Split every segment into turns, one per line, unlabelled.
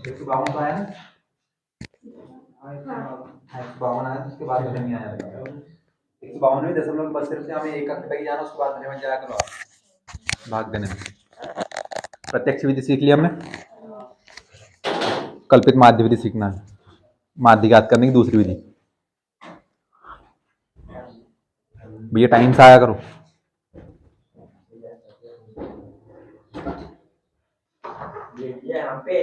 152 आया ना, 152 आया, तो उसके बाद घने में आया 152 में 0.72 से हमें एक अंक तक जाना, उसके बाद घने में जाया करो भाग देने में। प्रत्यक्ष विधि सीख लिया हमने, कल्पित माध्य विधि सीखना है, माध्य ज्ञात करने की दूसरी विधि। भैया टाइम से आया करो। यहाँ पे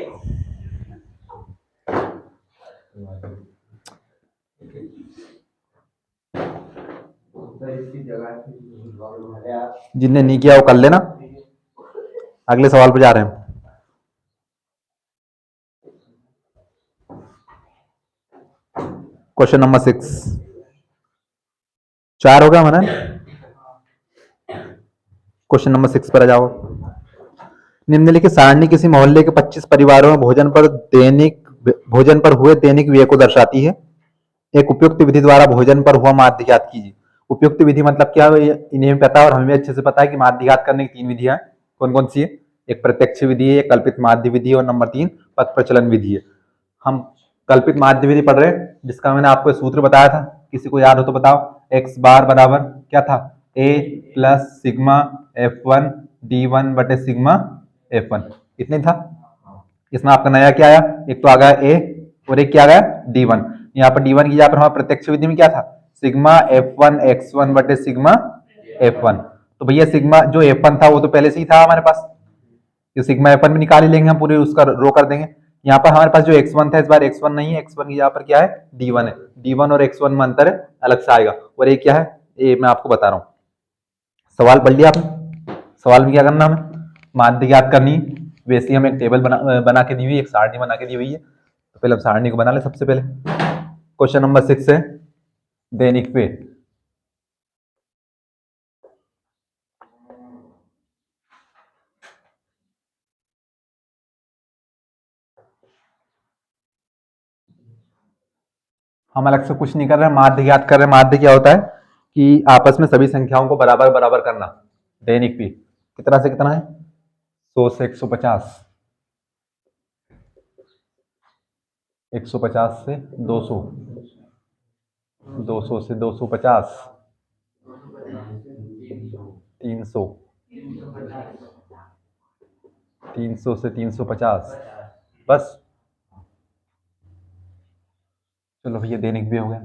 जिनने नहीं किया वो कर लेना। अगले सवाल पे जा रहे हैं। क्वेश्चन नंबर 6, 4 हो गया हमारा। क्वेश्चन नंबर 6 पर आ जाओ। निम्नलिखित सारणी किसी मोहल्ले के 25 परिवारों में भोजन पर हुए दैनिक व्यय को दर्शाती है। एक उपयुक्त विधि द्वारा भोजन पर हुआ माध्य ज्ञात कीजिए। उपयुक्त विधि मतलब क्या है, इन्हें पता है और हमें अच्छे से पता है कि माध्य ज्ञात करने की 3 विधियां हैं। कौन कौन सी है? एक प्रत्यक्ष विधि है, एक कल्पित माध्य विधि है, और नंबर 3 पथ प्रचलन विधि है। हम कल्पित माध्य विधि पढ़ रहे हैं, जिसका मैंने आपको सूत्र बताया था। किसी को याद हो तो बताओ। x बार बराबर क्या था? a plus sigma f1 d1 बटे सिग्मा f1, इतने था। इसमें आपका नया क्या आया? एक तो आ गया a और एक क्या आ गया? d1। यहाँ पर d1 की जगह पर हमारा प्रत्यक्ष विधि में क्या था? सिग्मा f1 x1 बटे सिग्मा f1। तो भैया सिग्मा जो f1 था वो तो पहले से ही था हमारे पास, ये सिग्मा f1 भी निकाल ही लेंगे हम, पूरे उसका रो कर देंगे। यहाँ पर हमारे पास जो x1 था इस बार x1 नहीं है, x1 की जगह पर क्या है? d1 है। d1 और x1 में अंतर है, अलग से आएगा। और ये क्या है? ये मैं आपको बता रहा हूँ। सवाल पढ़ लिया आपने? सवाल में क्या करना हमें? माध्य ज्ञात करनी। वैसे हमें एक टेबल बना के दी हुई, एक सारणी बना के दी हुई है। तो पहले हम सारणी को बना ले। सबसे पहले क्वेश्चन नंबर 6 है दैनिक पे। हम अलग से कुछ नहीं कर रहे हैं, माध्य ज्ञात कर रहे हैं। माध्य क्या होता है कि आपस में सभी संख्याओं को बराबर बराबर करना। दैनिक पे कितना से कितना है? 100 से 150, 150 से 200, 200 से 250, 300, 300 से 350। बस चलो भैया दैनिक पे हो गया।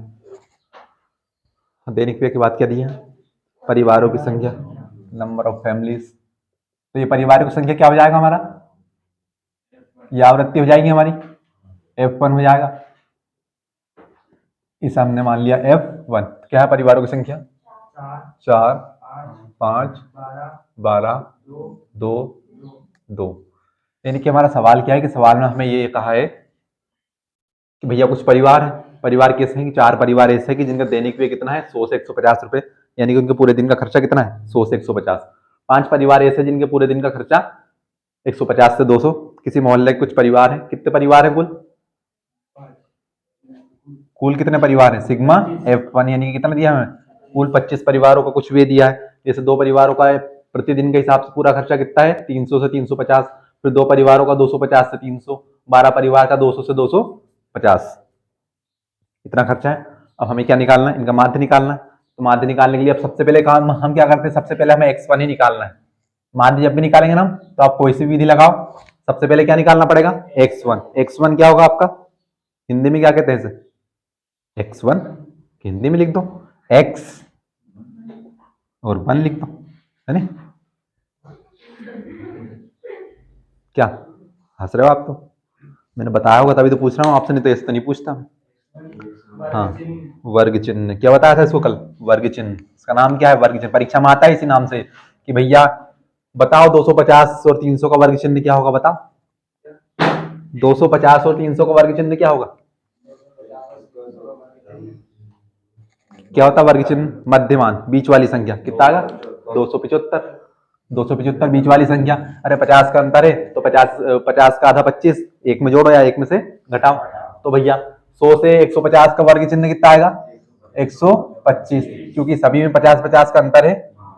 दैनिक पे के बाद क्या दिया? परिवारों की संख्या, नंबर ऑफ फैमिलीज। तो ये परिवारों की संख्या क्या हो जाएगा हमारा? ये आवृत्ति हो जाएगी हमारी, f1 हो जाएगा। इसे हमने मान लिया f1। क्या है परिवारों की संख्या? 4, 5, 12, 2, 2। यानी कि हमारा सवाल क्या है कि सवाल में हमें ये कहा है कि भैया कुछ परिवार है। परिवार कैसे हैं कि 4 परिवार ऐसे हैं कि जिनका दैनिक व्यय कितना है? 100 से 150 रुपए, यानी कि उनके पूरे दिन का खर्चा कितना है? 100 से 150। 5 परिवार ऐसे हैं जिनके पूरे दिन का खर्चा 150 से 200। किसी मोहल्ले के कुछ परिवार है। कितने परिवार है कुल? कुल कितने परिवार है? सिग्मा f1, यानी कि कितना दिया हमें? कुल 25 परिवारों को कुछ वे दिया है। जैसे 2 परिवारों का प्रतिदिन के हिसाब से पूरा खर्चा कितना है? 300 से 350। फिर 2 परिवारों का 250 से 300, 12 परिवार का 200 से 250, इतना खर्चा है। अब हमें क्या निकालना है? इनका माध्य निकालना है। तो माध्य निकालने के लिए अब सबसे पहले काम हम क्या करते हैं? सबसे पहले हमें x1 ही निकालना है। माध्य जब भी निकालेंगे ना हम, तो आप कोई सी विधि लगाओ, सबसे पहले क्या निकालना पड़ेगा? x1। x1 क्या होगा आपका? हिंदी में क्या कहते हैं इसे? x1 हिंदी में लिख दो, x और 1 लिख दो, है ना? क्या हंस रहे हो आप? तो मैंने बताया होगा तभी तो पूछ रहा हूँ आपसे, नहीं तो ऐसे तो नहीं पूछता। हाँ, वर्ग चिन्ह क्या बताया था इसको कल? वर्ग चिन्ह, इसका नाम क्या है? वर्ग चिन्ह। परीक्षा में आता है इसी नाम से कि भैया बताओ 250 और 300 का वर्ग चिन्ह क्या होगा? बताओ 250 और 300 का वर्ग चिन्ह क्या होगा? क्या होता वर्ग चिन्ह? मध्यमान, बीच वाली संख्या। कितना आएगा? 275। 275 बीच वाली संख्या। अरे 50 का अंतर है तो 50 का आधा 25, एक में जोड़ो या एक में से घटाओ। तो भैया 100 से 150 का वर्ग चिन्ह कितना आएगा? 125। क्योंकि सभी में 50-50 का अंतर है,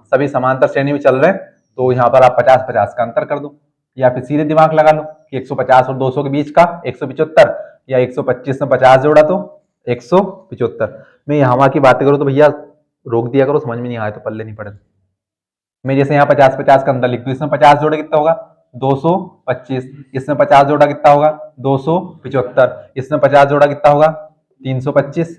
सभी समांतर श्रेणी में चल रहे हैं, तो यहाँ पर आप 50-50 का अंतर कर दो। या फिर सीधे दिमाग लगा लो कि 150 और 200 के बीच का 175, या 125 में 50 जोड़ा तो 175। मैं यहाँ वहाँ की बातें करूँ तो भैया रोक दिया करो, समझ में नहीं आए तो पल्ले नहीं पड़े। मैं जैसे यहाँ 50-50 का अंदर लिख दूँ, इसमें 50 जोड़े कितना होगा 225, इसमें 50 जोड़ा कितना होगा 275, इसमें 50 जोड़ा कितना होगा 325।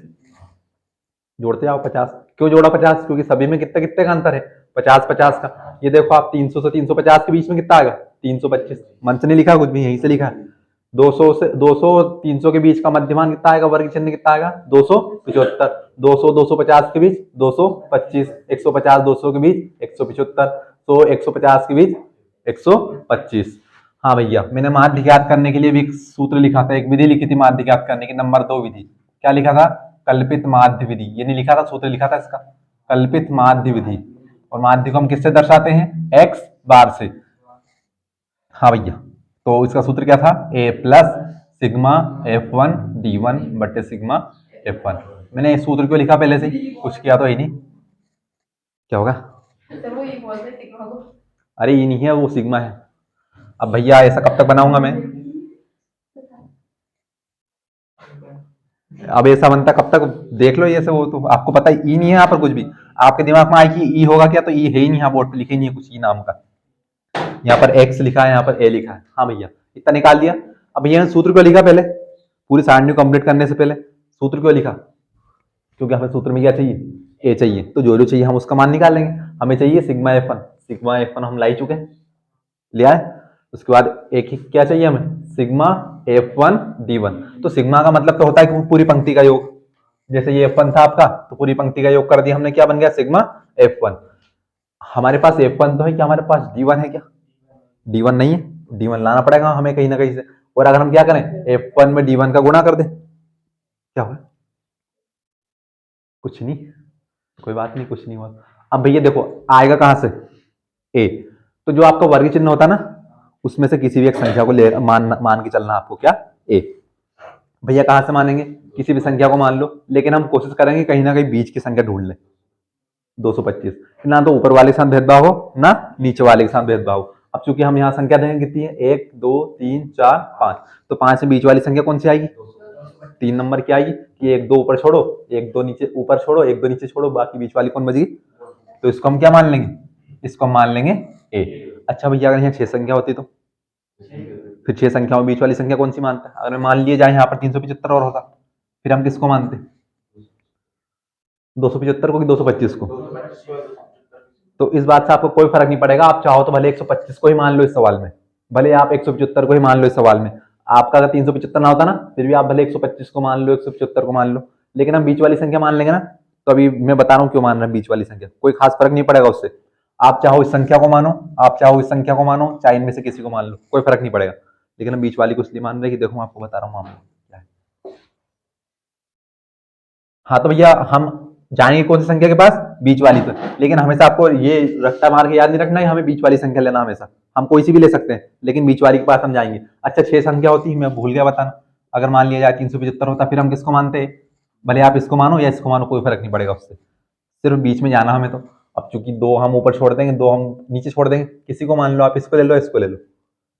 जोड़ते जाओ 50। क्यों जोड़ा 50? क्योंकि सभी में कितने कितने का अंतर है 50-50 का। ये देखो आप 300 से 350 के बीच में कितना आएगा 325। मन से नहीं लिखा कुछ भी, यहीं से लिखा है। 200 300 के बीच का मध्यमान कितना आएगा, वर्ग चिन्ह कितना आएगा 275। 250 के बीच 225, 150 200 के बीच 175, 100 150 के बीच 125। हाँ भैया, मैंने माध्य ज्ञात करने के लिए भी एक सूत्र लिखा था, एक विधि लिखी थी माध्य ज्ञात करने की, नंबर 2 विधि। क्या लिखा था? कल्पित माध्य विधि। ये नहीं लिखा था, सूत्र लिखा था इसका, कल्पित माध्य विधि। और माध्य को हम किससे दर्शाते हैं? एक्स बार से। हाँ भैया, तो इसका सूत्र क्या था? ए प्लस सिग्मा F1 D1 बटे सिग्मा F1। मैंने इस सूत्र को लिखा पहले से, कुछ किया तो ही नहीं। क्या होगा? अरे ये नहीं है, वो सिग्मा है। अब भैया ऐसा कब तक बनाऊंगा मैं? अब ऐसा बनता कब तक? देख लो, ये से वो तो आपको पता है ई नहीं है यहाँ पर कुछ भी। आपके दिमाग में आए कि ई होगा क्या, तो ई है ही नहीं, यहाँ बोर्ड पे लिखे नहीं है कुछ ई नाम का। यहाँ पर एक्स लिखा है, यहाँ पर ए लिखा है। हाँ भैया, इतना निकाल दिया। अब भैया सूत्र क्यों लिखा पहले? पूरी सारणी कंप्लीट करने से पहले सूत्र क्यों लिखा? क्योंकि हमें सूत्र में क्या चाहिए? ए चाहिए। तो जो जो चाहिए हम उसका मान निकाल लेंगे। हमें चाहिए सिग्मा F1। सिग्मा F1 हम ला ही चुके हैं, ले आए। उसके बाद एक ही क्या चाहिए हमें? Sigma F1 D1। तो सिग्मा का मतलब तो होता है कि पूरी पंक्ति का योग। जैसे ये F1 था आपका, तो पूरी पंक्ति का योग कर दिया हमने, क्या बन गया? Sigma F1। हमारे पास F1 तो है, क्या हमारे पास D1 है क्या? D1 नहीं है, D1 लाना पड़ेगा हमें कहीं ना कहीं से। और अगर हम क्या करें, F1 में D1 का गुणा कर दें, क्या होगा? कुछ नहीं, कोई बात नहीं, कुछ नहीं हुआ। अब भैया देखो, आएगा कहां से? ए। तो जो आपका वर्ग चिन्ह होता है ना, उसमें से किसी भी एक संख्या को ले मान के चलना आपको, क्या? ए। भैया कहां से मानेंगे? किसी भी संख्या को मान लो, लेकिन हम कोशिश करेंगे कहीं ना कहीं बीच की संख्या ढूंढ ले। 225, ना तो ऊपर वाले के साथ भेदभाव हो, ना नीचे वाले के साथ भेदभाव हो। अब चूंकि हम यहाँ संख्या देंगे कितनी है, 1 2 3 4 5, तो 5 से बीच वाली संख्या कौन सी आएगी? 3 नंबर की आएगी कि 1 2 ऊपर छोड़ो, 1 2 नीचे, ऊपर छोड़ो 1 2 नीचे छोड़ो, बाकी बीच वाली कौन बचेगी? तो इसको हम क्या मान लेंगे? इसको हम मान लेंगे ए। अच्छा भैया, अगर यहाँ 6 संख्या होती तो फिर 6 संख्याओं में बीच वाली संख्या कौन सी मानते हैं? अगर मान लिए जाए यहाँ पर 375 और होता, फिर हम किसको मानते? 275 को कि 225 को? तो इस बात से आपको कोई फर्क नहीं पड़ेगा। आप चाहो तो भले 125 को ही मान लो इस सवाल में, भले आप 175 को ही मान लो इस सवाल में। आपका अगर 375 ना होता ना, फिर भी आप भले 125 को मान लो, 175 को मान लो, लेकिन हम बीच वाली संख्या मान लेंगे ना। तो अभी मैं बता रहा हूँ क्यों मान रहे हैं बीच वाली संख्या, कोई खास फर्क नहीं पड़ेगा उससे। आप चाहो इस संख्या को मानो, आप चाहो इस संख्या को मानो, चाहे इनमें से किसी को मान लो, कोई फर्क नहीं पड़ेगा। लेकिन हम बीच वाली को इसलिए मान रहे हैं कि देखो मैं आपको बता रहा हूँ मामला क्या है। हाँ तो भैया हम जाएंगे कौन सी संख्या के पास? बीच वाली पे। लेकिन हमेशा आपको ये रट्टा मार के याद नहीं रखना है हमें बीच वाली संख्या लेना हमेशा। हम कोई सी भी ले सकते हैं, लेकिन बीच वाली के पास हम जाएंगे। अच्छा 6 संख्या होती है, मैं भूल गया बताना। अगर मान लिया जाए 375 होता, फिर हम किसको मानते हैं? भले आप इसको मानो या इसको मानो, कोई फर्क नहीं पड़ेगा उससे, सिर्फ बीच में जाना हमें तो। अब चूंकि 2 हम ऊपर छोड़ देंगे, 2 हम नीचे छोड़ देंगे, किसी को मान लो, आप इसको ले लो, इसको ले लो,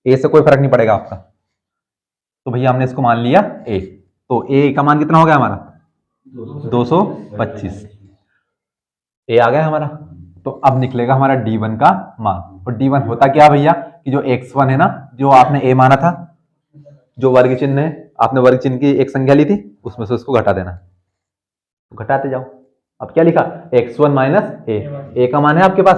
ए से कोई फर्क नहीं पड़ेगा आपका। तो भैया हमने इसको मान लिया ए। तो ए का मान कितना हो गया हमारा? 225। ए आ गया हमारा। तो अब निकलेगा हमारा D1 का मान। और D1 होता क्या भैया कि जो x1 है ना, जो आपने ए माना था, जो वर्ग चिन्ह है, आपने वर्ग चिन्ह की एक संख्या ली थी, उसमें से उसको घटा देना। तो घटाते जाओ। अब क्या लिखा? x1 माइनस ए का मान है आपके पास।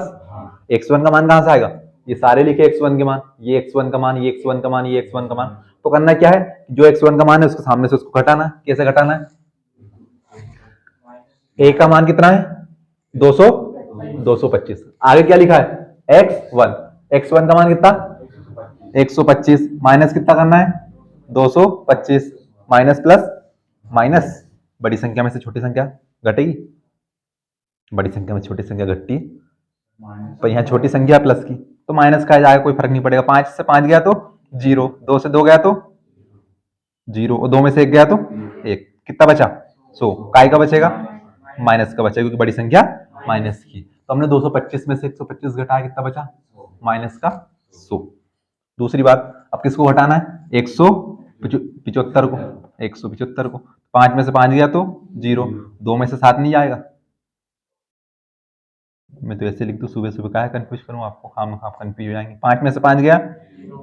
x1 का मान कहां से आएगा? ये सारे लिखे x1 के मान, ये x1 का मान, ये x1 का मान, ये x1 का मान। तो करना क्या है, जो x1 का मान है उसके सामने से उसको घटाना। कैसे घटाना है? ए का मान कितना है? 225। आगे क्या लिखा है? x1। x1 का मान कितना? 125। माइनस कितना करना है? 225। माइनस प्लस माइनस, बड़ी संख्या में से छोटी संख्या घटेगी, बड़ी संख्या में छोटी संख्या घटती है, पर यहाँ छोटी संख्या प्लस की, तो माइनस का जाएगा, कोई फर्क नहीं पड़ेगा। 5 से 5 गया तो 0, 2 से 2 गया तो 0, और 2 में से 1 गया तो 1, कितना बचा? 100। काय का बचेगा? माइनस का बचेगा, क्योंकि बड़ी संख्या माइनस की। तो हमने 225 में से 125 घटाया, कितना बचा? माइनस का 100। दूसरी बात, अब किसको घटाना है? 175 को, 175 को 5 में से 5 गया तो 0, 2 में से 7 नहीं जाएगा। मैं तो ऐसे लिख दूं, सुबह सुबह काहे कंफ्यूज करूं आपको, आप कंफ्यूज हो जाएंगे। 5 में से 5 गया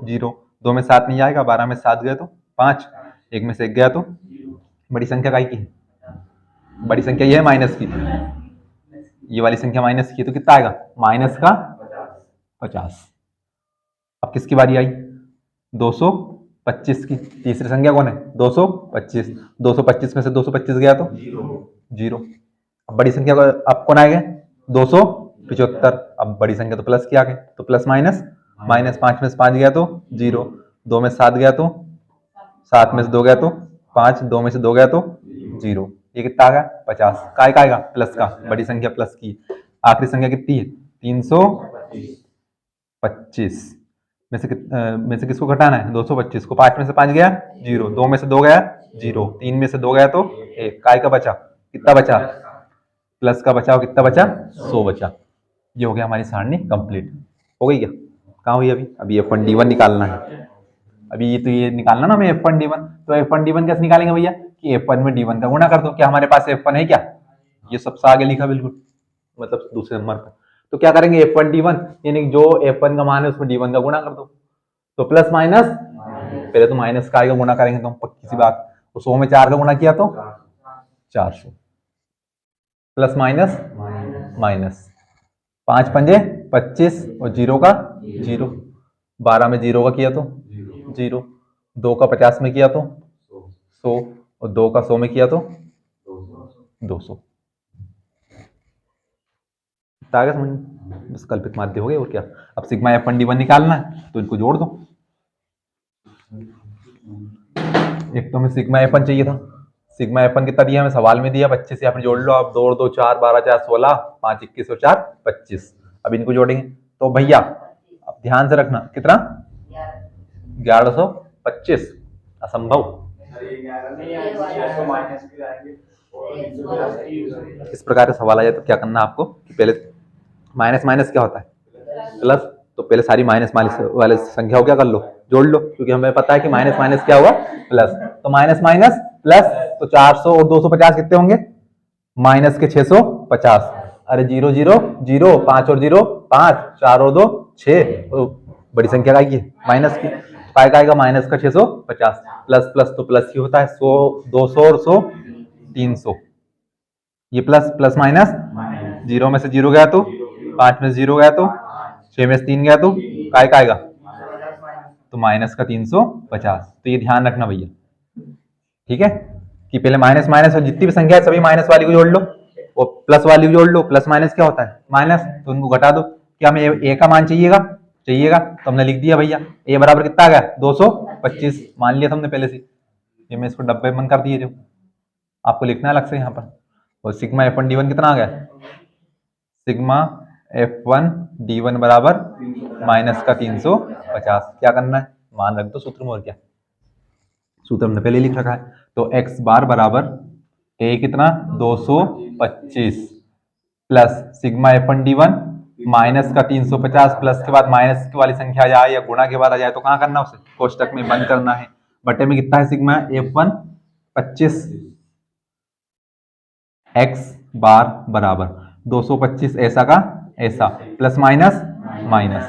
0, 2 में 7 नहीं जाएगा, 12 में 7 गया तो 5, 1 में से 1 गया तो बड़ी संख्या काय की है? बड़ी संख्या ये है माइनस की, ये वाली संख्या माइनस की है, तो कितना आएगा? माइनस का 50। अब किसकी बारी आई? 225 की। तीसरी संख्या कौन है? 225। 225 में से 225 गया तो 0। अब बड़ी संख्या अब कौन आएगा? 275। अब बड़ी संख्या तो प्लस की आ गई, तो प्लस माइनस माइनस, 5 में से 5 गया तो 0, 2 में से 7 गया तो 7 में से 2 गया तो 5, 2 में से 2 गया तो 0। ये कितना आ गया? 50। काय का आएगा? प्लस का, बड़ी संख्या प्लस की। आखिरी संख्या कितनी है? 325 में से किसको घटाना है? 225 को। 5 में से 5 गया 0, 2 में से 2 गया 0, 3 में से 2 गया तो 1। काय का बचा? कितना बचा? प्लस का बचा, और कितना बचा? 100 बचा। ये हो गया हमारी सारणी कंप्लीट। हो गई क्या? कहाँ हुई अभी? अभी F1 D1 निकालना है। अभी ये निकालना ना हमें F1 D1। तो F1 D1 कैसे निकालेंगे भैया? कि F1 में D1 का गुणा कर दो। क्या हमारे पास F1 है क्या? ये सबसे आगे लिखा बिल्कुल, मतलब दूसरे नंबर पर। तो क्या करेंगे? F1 D1 यानी जो F1 का मान है उसमें D1 का गुणा कर दो। तो प्लस माइनस, पहले तो माइनस का गुणा करेंगे तो पक्की सी बात, तो 100 में 4 का गुणा किया तो 400, प्लस माइनस माइनस, 5 पंजे 25 और 0 का 0, 12 में 0 का किया तो 0, 2 का 50 में किया तो 100, और 2 का 100 में किया तो 200। समझ, बस कल्पित माध्य हो गए और क्या। अब सिग्मा F1 D1 निकालना है तो इनको जोड़ दो। एक तो हमें सिग्मा F1 चाहिए था, सिग्मा F1 कितना दिया हमें? सवाल में दिया 25। यहाँ पर जोड़ लो आप, 2 और 2 4, 12 4 16, 5 21 और 4 25। अब इनको जोड़ेंगे तो भैया अब ध्यान से रखना, कितना? 1125। असंभव। इस प्रकार का सवाल आ जाए तो क्या करना आपको? पहले माइनस माइनस क्या होता है? प्लस। तो पहले सारी माइनस माइनस वाले संख्याओं क्या कर लो? जोड़ लो, क्योंकि हमें पता है कि माइनस माइनस क्या हुआ? प्लस। तो माइनस माइनस प्लस, तो 400 और 250 कितने होंगे? माइनस के 650। अरे 0 0 0, 5 और 0 5, 4 और 2 6, तो बड़ी संख्या का ये माइनस की, काय का आएगा? माइनस का 650। प्लस प्लस तो प्लस ही होता है, 100 200 और 100 300। ये प्लस प्लस माइनस, 0 में से 0 गया तो 5 में से 0 गया तो 6 में से 3 गया तो काय का आएगा? तो माइनस का 350। तो ये ध्यान रखना भैया, ठीक है, कि पहले माइनस माइनस और जितनी भी संख्या है सभी माइनस वाली को जोड़ लो और प्लस वाली को जोड़ लो। प्लस माइनस क्या होता है? माइनस। तो उनको घटा दो। क्या हमें ए का मान चाहिएगा? तो हमने लिख दिया भैया, ए बराबर कितना आ गया? 225 मान लिया था हमने पहले से। ये मैं इसको डब्बे बंद कर दिए, जो आपको लिखना है अलग से यहाँ पर। और सिग्मा F1 D1 कितना आ गया? सिग्मा F1 D1 बराबर माइनस का 350। क्या करना है? मान रख दो सूत्र में, और क्या, सूत्र हमने पहले लिख रखा है। तो x बार बराबर ए कितना? 225 plus sigma F1 D1 minus का 350, प्लस के बाद माइनस वाली संख्या आ जाए या गुणा के बाद आ जाए तो कहाँ करना? उसे कोष्टक में बंद करना है। बटे में कितना है? सिग्मा F1 25, x बार बराबर 225 ऐसा का ऐसा, प्लस माइनस माइनस,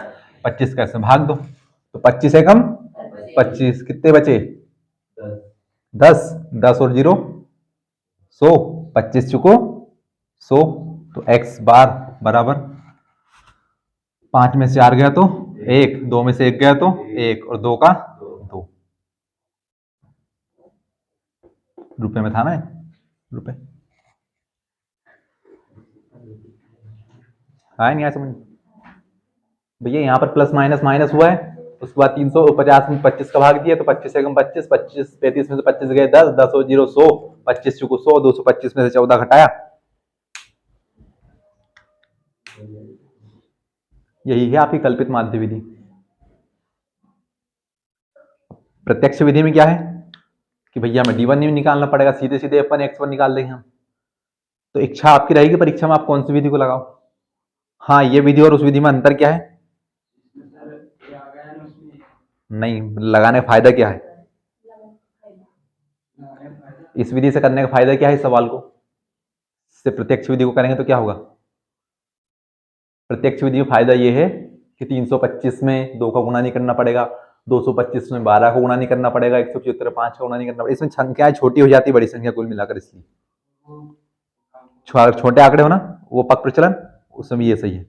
25 का ऐसे भाग दो, तो 25 एकम 25, कितने बचे? 10, 10 और 0 100, 25 चुको 100। तो x बार बराबर 5 में से 4 गया तो 1, 2 में से 1 गया तो 1 और 2 का 2। रुपए में था ना? रुपए आया नहीं? आया समझ भैया? यहाँ पर प्लस माइनस माइनस हुआ है, उसके बाद 350 में 25 का भाग दिया तो 25 एकम 25, 25 35 में से 25 गए 10, 10 और 0 100, 25 चुको 100, 225 में से 14 घटाया, यही है आपकी कल्पित माध्य विधि। प्रत्यक्ष विधि में क्या है कि भैया हमें D1 नहीं निकालना पड़ेगा, सीधे सीधे F1 X1 निकाल देंगे हम। तो इच्छा आपकी रहेगी परीक्षा में आप कौन सी विधि को लगाओ। हाँ, ये विधि और उस विधि में अंतर क्या है? नहीं, लगाने का फायदा क्या है? इस विधि से करने का फायदा क्या है इस सवाल को? इससे प्रत्यक्ष विधि को करेंगे तो क्या होगा? प्रत्यक्ष विधि में फायदा ये है कि 325 में 2 का गुणा नहीं करना पड़ेगा, 225 में 12 का गुणा नहीं करना पड़ेगा, 175 5 का गुणा नहीं करना पड़ेगा। इसमें संख्याएं छोटी हो जाती है, बड़ी संख्या कुल मिलाकर, इसलिए छोटे आंकड़े हो ना, वो पक प्रचलन, उसमें भी ये सही है।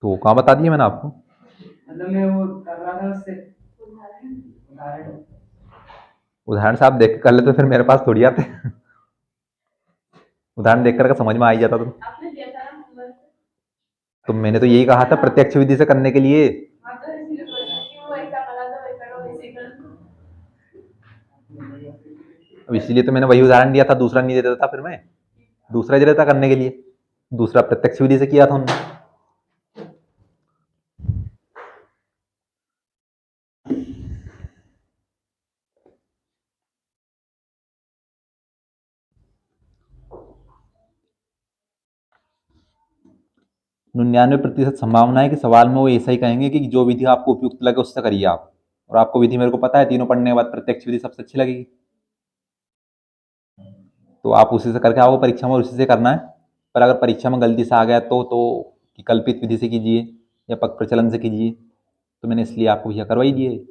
तो कहाँ बता दिया मैंने आपको? मतलब मैं वो कर रहा था उससे उदाहरण से आप देख के कर लेते, फिर मेरे पास थोड़ी आते। उदाहरण देख कर समझ में आ ही जाता। तो मैंने तो यही कहा था प्रत्यक्ष विधि से करने के लिए। अब इसलिए तो मैंने वही उदाहरण दिया था, दूसरा नहीं दे देता फिर मैं दूसरा दे देता करने के लिए। दूसरा प्रत्यक्ष विधि से किया था हमने। निन्यानवे प्रतिशत संभावना है कि सवाल में वो ऐसा ही कहेंगे कि जो विधि आपको उपयुक्त लगे उससे करिए आप। और आपको विधि मेरे को पता है, तीनों पढ़ने के बाद प्रत्यक्ष विधि सबसे अच्छी लगेगी, तो आप उसी से करके आओगे परीक्षा में, और उसी से करना है। पर अगर परीक्षा में गलती से आ गया तो कि कल्पित विधि से कीजिए या पक प्रचलन से कीजिए, तो मैंने इसलिए आपको भैया करवाई दिए।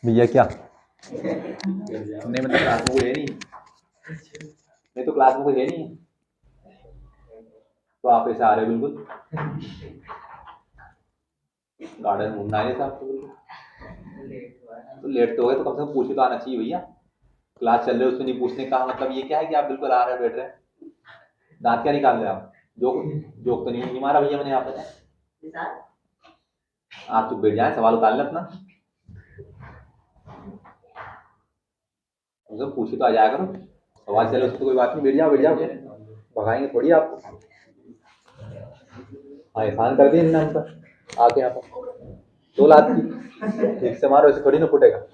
भैया क्या नहीं, मतलब क्लास में कोई है नहीं तो क्लास में कोई है नहीं, तो आप ऐसे आ रहे हो बिल्कुल गार्डन घूमना है साहब, तो लेट तो हो गए, तो कम से कम पूछ के तो आना चाहिए भैया। क्लास चल रहे हो उसमें नहीं पूछने का मतलब ये क्या है कि आप बिल्कुल आ रहे बैठ रहे हैं, दांत क्या निकाल रहे हैं आप? जोक जोक तो नहीं मारा भैया मैंने यहाँ पे। आप तो बैठ जाए, सवाल उतार ले अपना, मतलब पूछे तो आ जाया करो। सवाल चले उसमें तो कोई बात नहीं, बैठ जाओ बैठ जाओ, भगाएंगे थोड़ी आपको। हाँ, एहसान कर दिए इन्होंने हम पर आके यहाँ पर 2 लाख की ठीक से मारो, ऐसे थोड़ी ना फूटेगा।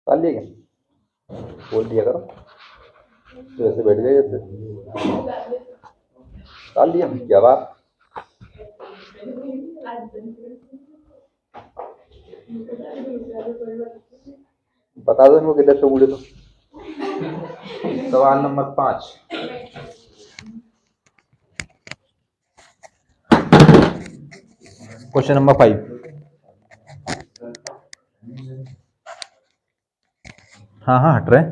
कर लिए क्या? बोल दिया करो, तो ऐसे बैठ गए जैसे डाल दिया क्या बात। बता दो इनको किधर से मुझे तो। सवाल नंबर 5, क्वेश्चन नंबर 5। हाँ हाँ हट रहे हैं।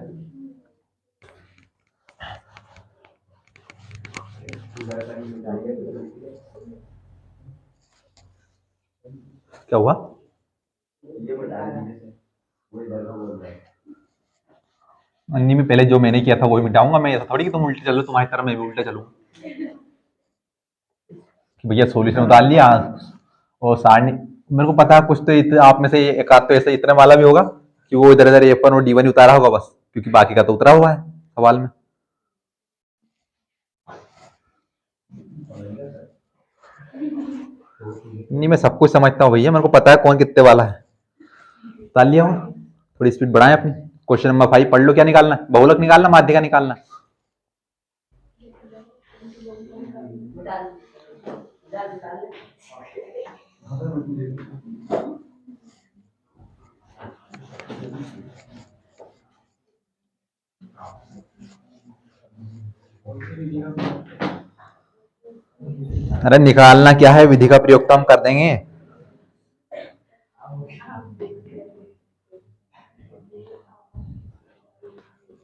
क्या हुआ? अन्नी में पहले जो मैंने किया था वही मिटाऊंगा मैं, ऐसा थोड़ी कि तुम उल्टे चलो तुम्हारी तरह मैं भी उल्टे चलूँ कि भैया सॉल्यूशन उतार लिया और सारणी। मेरे को पता है कुछ तो आप में से एक आध तो ऐसे इतने वाला भी होगा कि वो इधर इधर A1 और D1 उतारा होगा बस, क्योंकि बाकी का तो उतरा हुआ है सवाल में। नहीं मैं सब कुछ समझता हूँ भैया, मेरे को पता है कौन कितने वाला है। उतार लिया हूँ, थोड़ी स्पीड बढ़ाएं अपनी। क्वेश्चन नंबर 5 पढ़ लो, क्या निकालना है? बहुलक निकालना, माध्यिका निकालना? अरे निकालना क्या है, विधि का प्रयोग तो हम कर देंगे।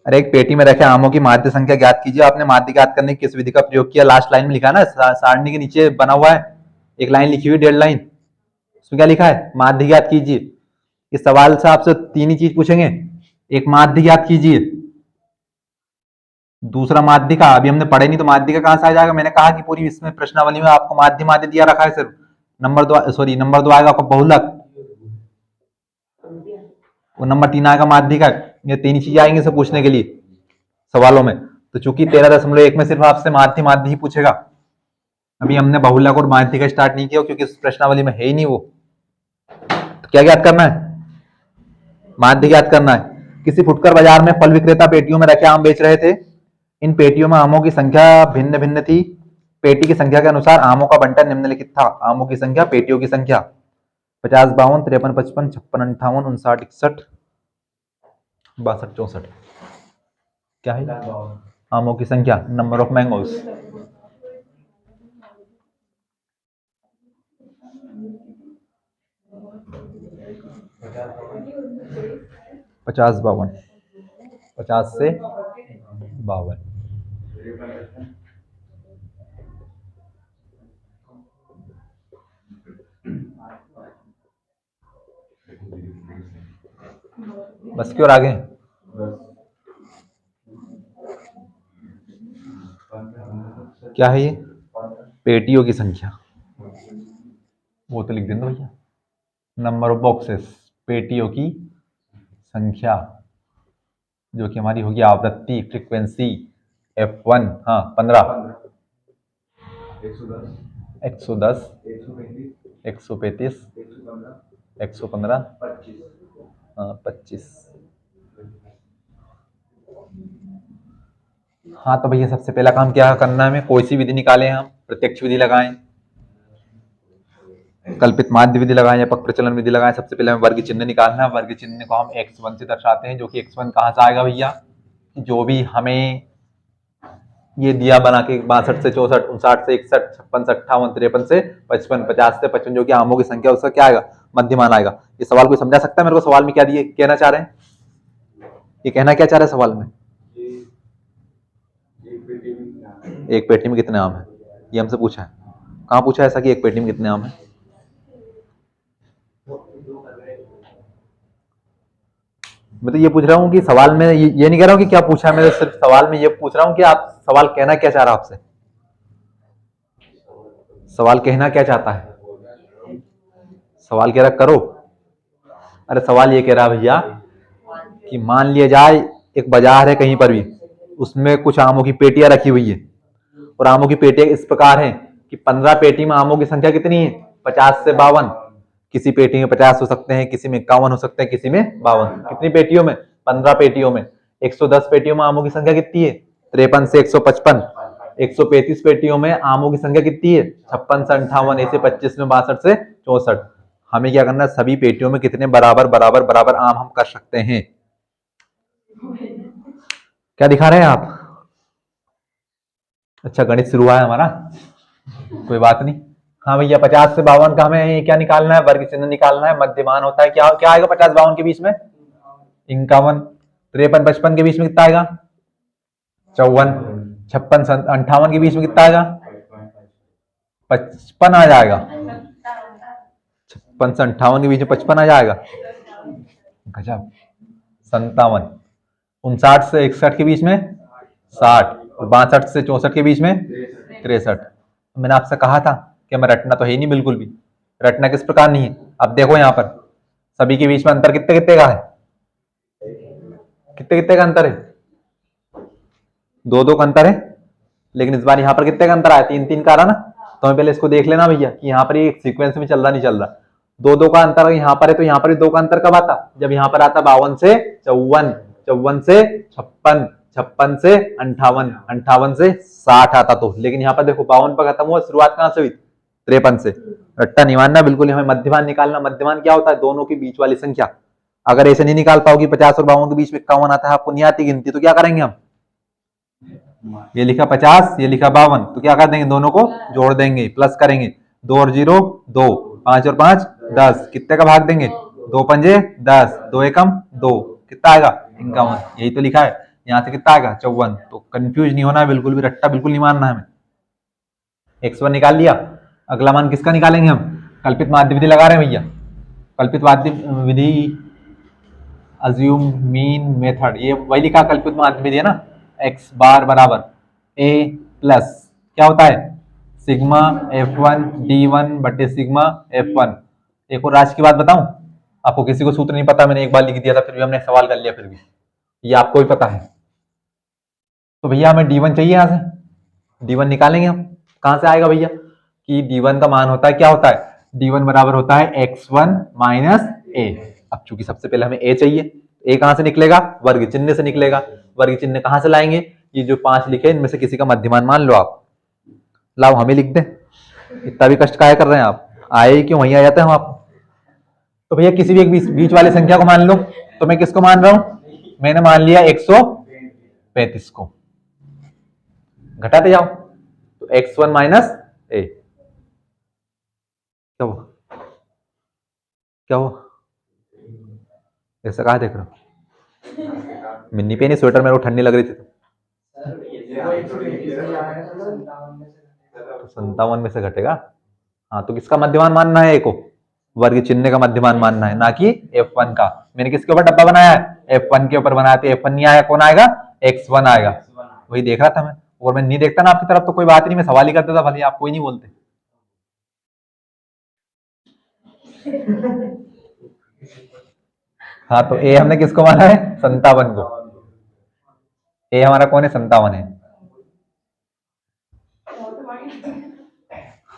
अरे एक पेटी में रखे आमों की माध्य संख्या ज्ञात कीजिए। आपने माध्य ज्ञात करने की किस विधि का प्रयोग किया? लास्ट लाइन में लिखा ना, सारणी के नीचे बना हुआ है एक लाइन लिखी हुई, 1.5 लाइन, उसमें क्या लिखा है? माध्य ज्ञात कीजिए। इस सवाल से आपसे 3 ही चीज पूछेंगे, एक माध्य ज्ञात कीजिए, दूसरा माध्यिका। अभी हमने पढ़े नहीं तो माध्यिका कहां से आ जाएगा? मैंने कहा कि पूरी इसमें प्रश्नावली में आपको माध्य माध्य दिया रखा है सिर्फ। नंबर 2 आएगा आपका बहुलक, और नंबर 3 आएगा माध्यिका। ये 3 ही चीजें आएंगी सब पूछने के लिए सवालों में। तो चूंकि 13.1 में सिर्फ आपसे माध्य माध्य ही पूछेगा, अभी हमने बहुलक और माध्यिका स्टार्ट नहीं किया क्योंकि इस प्रश्नावली में है ही नहीं वो। तो क्या ज्ञात करना है? माध्य ज्ञात करना है। किसी फुटकर बाजार में फल विक्रेता पेटियों में रखे आम बेच रहे थे। इन पेटियों में आमों की संख्या भिन्न भिन्न थी। पेटी की संख्या के अनुसार आमों का बंटन निम्नलिखित था। आमों की संख्या, पेटियों की संख्या 50, 52, 53, 55, 56, 58, 59, 61, 62, 64। क्या है? आमों की संख्या, नंबर ऑफ मैंगोज। पचास 52, 50 से 52। बस की ओर आगे क्या है? ये पेटियों की संख्या, वो तो लिख देना भैया। नंबर ऑफ बॉक्सेस, पेटियों की संख्या, जो कि हमारी होगी आवृत्ति, फ्रीक्वेंसी F1, हाँ 15, 110, 135, 115, हाँ 25। हाँ तो भैया सबसे पहला काम क्या करना है? हमें कोई सी विधि निकालें, हम प्रत्यक्ष विधि लगाएं, कल्पित माध्य विधि लगाएं या पक प्रचलन विधि लगाएं। सबसे पहले हमें वर्ग चिन्ह निकालना है। वर्ग चिन्ह को हम x1 से दर्शाते हैं, जो कि x1 कहाँ से आएगा भैया? जो भी हमें ये दिया बना के 62 से 64, 59 से 61, 56 से 58, 53 से 55, 50 से 55, जो कि आमों की संख्या, उसका क्या आएगा? मध्यमान आएगा। ये सवाल कोई समझा सकता है मेरे को? सवाल में क्या दिए, कहना चाह रहे हैं? ये कहना क्या चाह रहे हैं सवाल में? एक पेटी में कितने आम है, ये हमसे पूछा है। कहाँ पूछा ऐसा कि एक पेटी में कितने आम है? मैं तो ये पूछ रहा हूँ कि सवाल में ये नहीं कह रहा हूँ कि क्या पूछा है, मैं तो सिर्फ सवाल में ये पूछ रहा हूँ कि आप सवाल कहना क्या चाह रहा है आपसे? सवाल कहना क्या चाहता है? सवाल कह रहा करो। अरे सवाल ये कह रहा भैया कि मान लिया जाए एक बाजार है कहीं पर भी, उसमें कुछ आमों की पेटियां रखी हुई है, और आमों की पेटियां इस प्रकार हैं कि 15 पेटी में आमों की संख्या कितनी है? 50 से 52। किसी पेटी में 50 हो सकते हैं, किसी में 51 हो सकते हैं, किसी में 52। कितनी पेटियों में? 15 पेटियों में। 110 पेटियों में आमों की संख्या कितनी है? 53 से 155। 135 पेटियों में आमों की संख्या कितनी है? 56 से 58, ऐसे 25 में 62 से 64। हमें क्या करना है? सभी पेटियों में कितने बराबर बराबर बराबर आम हम कर सकते हैं। क्या दिखा रहे हैं आप? अच्छा, गणित शुरू हुआ है हमारा, कोई बात नहीं। हाँ भैया, 50 से 52 का हमें क्या निकालना है? वर्ग चिन्ह निकालना है। मध्यमान होता है क्या? क्या आएगा 50 52 के बीच में? 51। 53 55 के बीच में कितना आएगा? 54। 56 58 के बीच में कितना आएगा? 55 आ जाएगा। 56 से 58 के बीच में 55 आ जाएगा। गजब। 57। 59 से 61 के बीच में 60, और 62 से 64 के बीच में 63। मैंने आपसे कहा था कि मैं रटना तो है ही नहीं बिल्कुल भी। रटना किस प्रकार नहीं है? अब देखो यहाँ पर सभी के बीच में अंतर कितने कितने का है? कितने कितने का अंतर है? 2 2 का अंतर है। लेकिन इस बार यहाँ पर कितने का अंतर आया? 3 3 का आ रहा ना। तो हमें पहले इसको देख लेना भैया कि यहाँ पर एक सीक्वेंस में चल रहा नहीं चल रहा। 2 2 का अंतर यहाँ पर है, तो यहाँ पर भी 2 का अंतर कब आता? जब यहाँ पर आता 52 से 54, 54 से 56, 56 से 58, 58 से 60 आता तो। लेकिन यहाँ पर देखो 52 पर खत्म हुआ, शुरुआत कहां से हुई? 53 से। रट्टा नहीं मानना बिल्कुल, हमें मध्यमान निकालना। मध्यमान क्या होता है? दोनों के बीच वाली संख्या। अगर ऐसे नहीं निकाल पाओगी 50 और 52 के बीच में 51 आता है, आपको नहीं आती गिनती, तो क्या करेंगे हम? ये लिखा 50, ये लिखा 52, तो क्या कर देंगे? दोनों को जोड़ देंगे, प्लस करेंगे। 2 और 0 2, 5 और 5 10, कितने का भाग देंगे? 2 पंजे 10, 2 एकम 2, कितना आएगा? 51। यही तो लिखा है। यहाँ से कितना आएगा? 54। तो कंफ्यूज नहीं होना है बिल्कुल भी, रट्टा बिल्कुल नहीं मानना है हमें। x1 निकाल लिया। अगला मान किसका निकालेंगे हम? कल्पित माध्य विधि लगा रहे हैं भैया। कल्पित माध्य विधि, अज्यूम मीन मेथड, ये वही लिखा कल्पित माध्य विधि है ना। x बार बराबर a प्लस क्या होता है? सिग्मा f1 d1 बटे सिग्मा f1। एक और राशि की बात बताऊं आपको, किसी को सूत्र नहीं पता, मैंने एक बार लिख दिया था, फिर भी हमने सवाल कर लिया, फिर भी ये आपको भी पता है। तो भैया हमें d1 चाहिए, यहां से d1 निकालेंगे हम। कहां से आएगा भैया? कि d1 का मान होता है, क्या होता है? d1 बराबर होता है x1 माइनस a। अब चूंकि सबसे पहले हमें a चाहिए, a कहां से निकलेगा? वर्ग चिन्ह से निकलेगा। वर्ग चिन्ह कहां से लाएंगे? ये जो 5 लिखे इनमें से किसी का मध्यमान मान लो आप। लाओ हमें लिख दे, इतना भी कष्ट काहे कर रहे हैं आप? आए ही क्यों, वहीं आ जाते हैं हम आप। तो भैया किसी भी एक बीच वाले संख्या को मान लो। तो मैं किसको मान रहा हूं? मैंने मान लिया 135 को। घटाते जाओ, तो x1 माइनस ए। क्या हुआ? क्या हुआ? ऐसा कहा देख रहा हूँ? मिन्नी पे नहीं, स्वेटर मेरे को ठंडी लग रही थी। 57 में से घटेगा। हाँ, तो किसका मध्यमान मानना है? को वर्ग चिन्ह का मध्यमान मानना है, ना कि f1 का। मैंने किसके ऊपर डब्बा बनाया है? f1 के ऊपर बनाया, तो f1 नहीं आया, कौन आएगा? x1 आएगा। वही देख रहा था मैं, और मैं नहीं देखता ना आपकी तरफ तो कोई बात नहीं, मैं सवाल ही करता था, भले आप कोई नहीं बोलते। हाँ, तो ए हमने किसको माना है? 57 को। ए हमारा कौन है? 57 है।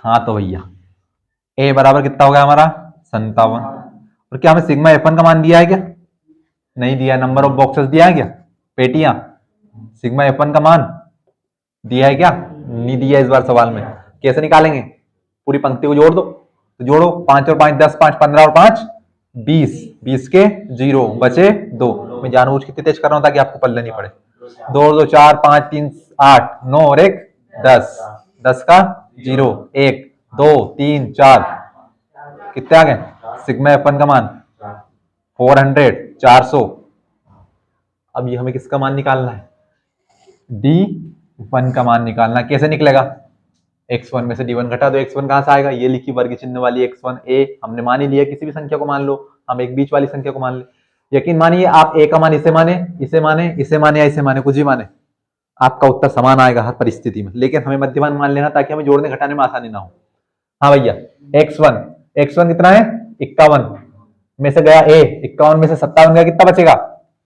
हाँ तो भैया ए बराबर कितना हो गया हमारा? 57। और क्या हमें सिग्मा f1 का मान दिया है क्या? नहीं दिया। नंबर ऑफ बॉक्सेस दिया है क्या? पेटियां। सिग्मा f1 का मान दिया है क्या? नहीं दिया इस बार सवाल में। कैसे निकालेंगे? पूरी पंक्ति को जोड़ दो। तो जोड़ो, 5 और 5 10, 5 15 और 5 20, 20 के 0 बचे 2। मैं जानबूझ के तेज कर रहा हूं ताकि आपको पल्ले नहीं पड़े। 2 और 2 4, 5 3 8, 9 और 1 10, 10 का 0 1 2 3 4, कितने आ गए? सिग्मा f1 का मान 400, 400। अब ये हमें किसका मान निकालना है? d1 का मान निकालना। कैसे निकलेगा? x1 में से d1 घटा दो। x1 कहां से आएगा? ये लिखी वर्ग चिन्ह वाली x1 a हमने मान ही लिया। किसी भी संख्या को मान लो, हम एक बीच वाली संख्या को मान ले। यकीन मानिए आप a का मान इसे माने, इसे माने, इसे माने या इसे माने, कुछ भी माने, आपका उत्तर समान आएगा हर परिस्थिति में। लेकिन हमें मध्यमान मान लेना ताकि हमें जोड़ने घटाने में आसानी ना हो। हाँ भैया, x1 कितना है? 51 में से गया a, 51 में से 57 गया, कितना बचेगा?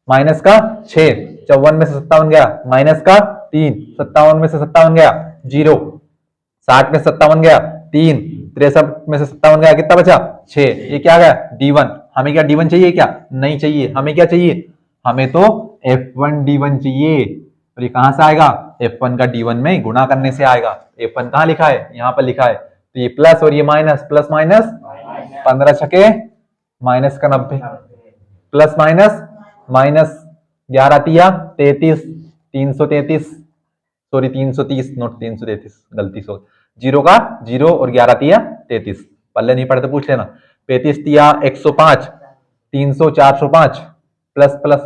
माइनस का 6। 54 में से 57 गया, माइनस का 3। 57 में से 57 गया 0। 60 में से 57 गया 3। 63 में से 57 गया, कितना बचा? 6। ये क्या गया? d1। हमें क्या d1 चाहिए क्या? नहीं चाहिए। हमें क्या चाहिए? हमें तो F1 D1 चाहिए, और ये कहां से आएगा? F1 का D1 में गुणा करने से आएगा। F1 कहां लिखा है? यहाँ पर लिखा है। तो ये प्लस और ये माइनस, प्लस माइनस 15 छके माइनस का 90, प्लस माइनस माइनस 11 तिया 33, 333, सॉरी 330 नोट 333, गलती से जीरो का जीरो और 11 तिया 33, पल्ले नहीं पढ़े तो पूछ लेना। 35 तिया 105, 300 405 प्लस प्लस,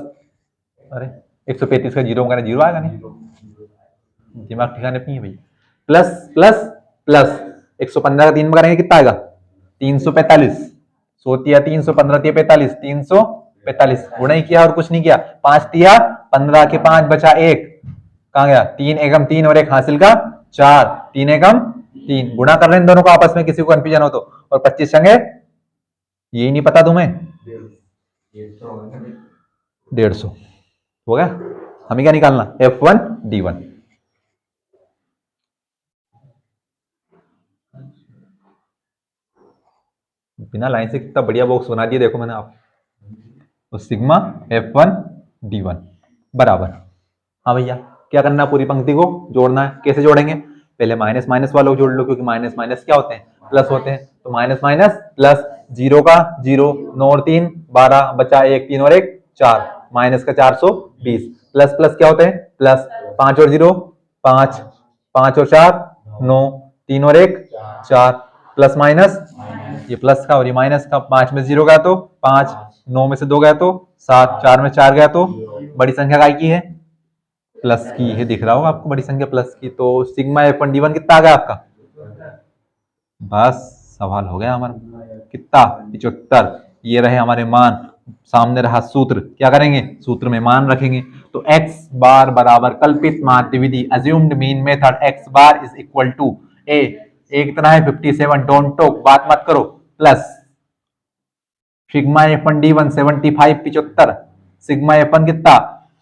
अरे 135 का जीरो का जीरो आएगा नहीं, दिमाग ठिकाने नहीं है भाई। प्लस प्लस प्लस 115 का 3 में करेंगे कितना आएगा? 345, 100 तिया 315 तिया 45, 345 गुणा ही किया और कुछ नहीं किया। 5 तिया 15 के 5 बचा 1, कहां गया? 3 एकम 3 और 1 हासिल का 4, 3 एकम 3, गुणा कर रहे हैं दोनों को आपस में, किसी को कंफ्यूजन हो तो। और 25 संगे यही नहीं पता तुम्हें? 150 हो गया। हमें क्या निकालना? F1 D1। बिना लाइन से कितना बढ़िया बॉक्स बना दिया देखो मैंने आप। तो सिग्मा F1 D1 बराबर, हाँ भैया क्या करना है? पूरी पंक्ति को जोड़ना है। कैसे जोड़ेंगे? पहले माइनस माइनस वालों को जोड़ लो, क्योंकि माइनस माइनस क्या होते हैं? प्लस होते हैं। तो माइनस माइनस प्लस, जीरो का जीरो, 9 और 3 12 बचा 1, 3 और 1 4, माइनस का 420, प्लस प्लस क्या होते हैं? प्लस, 5 और 0 5, 5 और 4 9, 3 और 1 4, प्लस माइनस, ये प्लस का और ये माइनस का। 5 में 0 गया तो 5, 9 में से 2 गया तो 7, 4 में 4 गया तो बड़ी संख्या काय की है? प्लस की है। दिख रहा होगा आपको बड़ी संख्या प्लस की। तो सिग्मा F1 D1 कितना आ गया आपका? बस सवाल हो गया हमारा। कितना? 75। ये रहे हमारे मान, सामने रहा सूत्र। क्या करेंगे? सूत्र में मान रखेंगे। तो x बार बराबर कल्पित माध्य विधि, assumed mean method, x bar is equal to a, एक कितना है? 57, डोंट टॉक, बात मत करो, plus sigma F1 D1 75 75, sigma F1 कितना?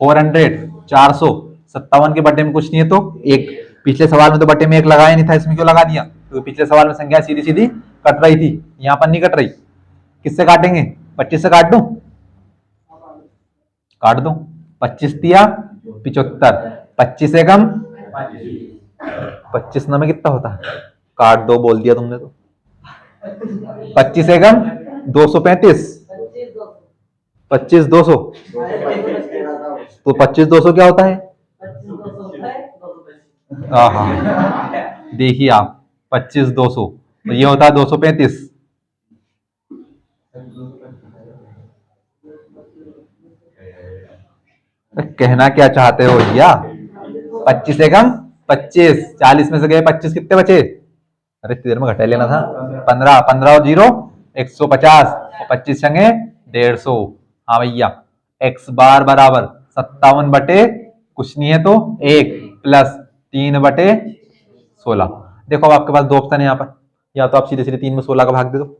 400 400, 57 के बटे में कुछ नहीं है तो एक। पिछले सवाल में तो बटे में एक लगाया नहीं था, इसमें क्यों लगा दिया? क्योंकि पिछले सवाल में संख्या सीधी सीधी कट रही थी, यहाँ पर नहीं कट रही। किससे काटेंगे? 25 से काट दूं? काट दो। 25 दिया 75, 25 एकम 25 में कितना होता है? काट दो बोल दिया तुमने तो। 25 एकम 235, 25 200, तो 25 200 क्या होता है? देखिए आप, 25 200 तो ये होता है 235। कहना क्या चाहते हो भैया? 25 एकम 25, 40 में से गए 25, कितने बचे? अरे देर में घटा लेना था। 15, 15 और 0 150, और 25 संगे 150। हाँ भैया, x बार बराबर 57 बटे कुछ नहीं है तो 1, प्लस 3 बटे 16। देखो अब आपके पास दो ऑप्शन है यहाँ पर, या तो आप सीधे सीधे 3 में 16 का भाग दे दो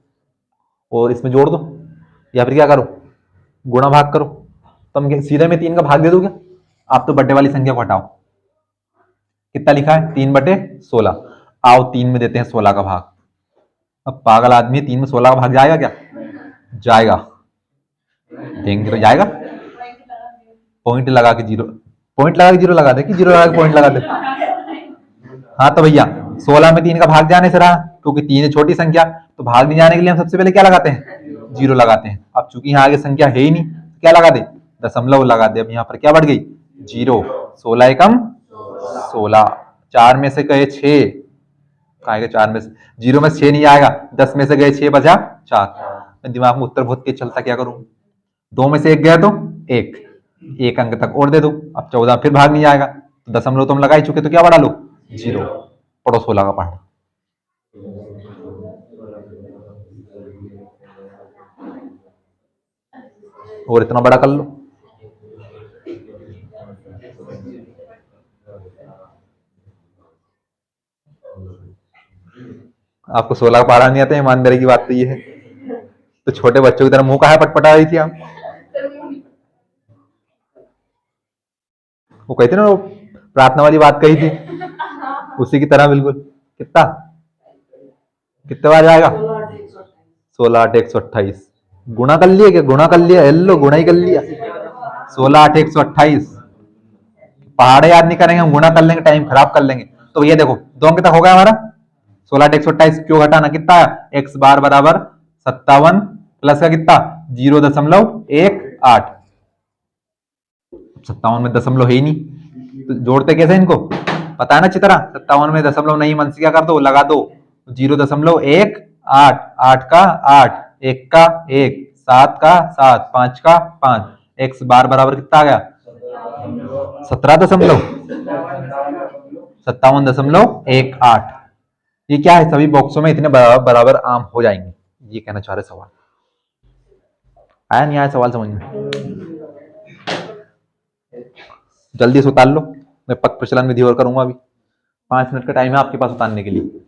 और इसमें जोड़ दो, या फिर क्या करो? गुणा भाग करो। तो हम सीधे में 3 का भाग दे दोगे? आप तो बटे वाली संख्या को हटाओ। कितना लिखा है? 3 बटे 16। आओ 3 में देते हैं 16 का भाग। अब पागल आदमी, 3 में 16 का भाग जाएगा क्या? जाएगा, देंगे तो जाएगा। पॉइंट लगा के जीरो, पॉइंट लगा के जीरो लगा दे कि जीरो लगा के पॉइंट लगा दे? हाँ तो भैया 16 में 3 का भाग जाने से रहा, क्योंकि 3 है छोटी संख्या, तो भाग नहीं जाने के लिए हम सबसे पहले क्या लगाते हैं? जीरो लगाते हैं। अब चूंकि यहाँ आगे संख्या है ही नहीं, क्या लगा दे? दशमलव लगा दे। अब यहाँ पर क्या बढ़ गई? जीरो। 16 एकम 16, 4 में से गए 6, आएगा 4 में से, जीरो में 6 नहीं आएगा, 10 में से गए 6 बचा 4। दिमाग में उत्तर बहुत तेज चलता, क्या करूं? 2 में से 1 गया तो 1 अंक तक और दे दो। अब 14 फिर भाग नहीं आएगा, तो दशमलव तुम लगा ही चुके, तो क्या बढ़ा लो? जीरो। पढ़ो 16 का पाठ। और इतना बड़ा कर लो। आपको 16 का पढ़ा नहीं आता? ईमानदारी की बात तो ये है। तो छोटे बच्चों की तरह मुंह कहा पटपटा रही थी आप? वो कहते ना, वो प्रार्थना वाली बात कही थी, उसी की तरह बिल्कुल। कितना कितने बार जाएगा? 16 8 128। गुणा कर लिया क्या? गुणा कर लिया, हेलो गुणा ही कर लिया। 16 8 128। पहाड़ याद नहीं करेंगे, हम गुणा कर लेंगे, टाइम खराब कर लेंगे। तो ये देखो दो अंक तक हो गया हमारा। 16 8 128 क्यों घटाना, कितना एक्स बार बराबर 57 प्लस का कितना 0.18। 57 में दशमलव है ही नहीं, तो जोड़ते कैसे इनको, पता है ना अच्छी तरह। 57 में दशमलव नहीं, मन से क्या कर दो, लगा दो। 0.18, 8 का 8, 1 का 1, 7 का 7, 5 का 5, एक्स बार बराबर कितना आ गया 57.18। ये क्या है, सभी बॉक्सों में इतने बराबर बराबर आम हो जाएंगे, ये कहना चाह रहे सवाल। आया नहीं आया सवाल समझ में, जल्दी से उतार लो। मैं पक प्रचलन विधि और करूंगा अभी, 5 मिनट का टाइम है आपके पास उतारने के लिए।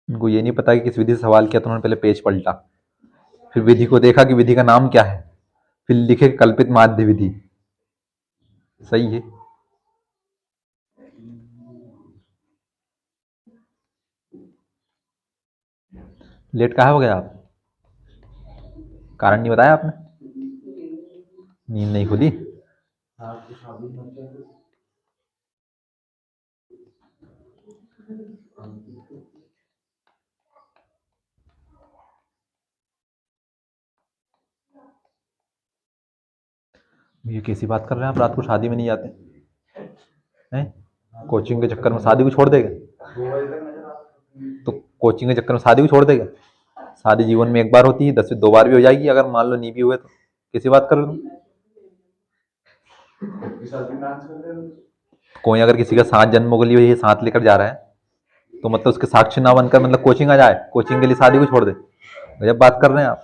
इनको ये नहीं पता कि किस विधि से सवाल किया, तो उन्होंने पहले पेज पलटा, फिर विधि को देखा कि विधि का नाम क्या है, फिर लिखे कल्पित माध्य विधि। सही है। लेट कहाँ हो गया आप, कारण नहीं बताया आपने, नींद नहीं खुली। ये कैसी बात कर रहे हैं आप, रात को शादी में नहीं जाते हैं, कोचिंग के चक्कर में शादी को छोड़ देगा, तो कोचिंग के चक्कर में शादी को छोड़ देगा। शादी जीवन में एक बार होती है, 10 में 2 बार भी हो जाएगी, अगर मान लो नहीं भी हुए तो कैसी बात कर रहे हो तुम। कोई अगर किसी का 7 जन्मों के लिए ये साथ लेकर जा रहा है, तो मतलब उसके साक्षी ना बनकर मतलब कोचिंग आ जाए, कोचिंग के लिए शादी को छोड़ दे, गजब बात कर रहे हैं आप।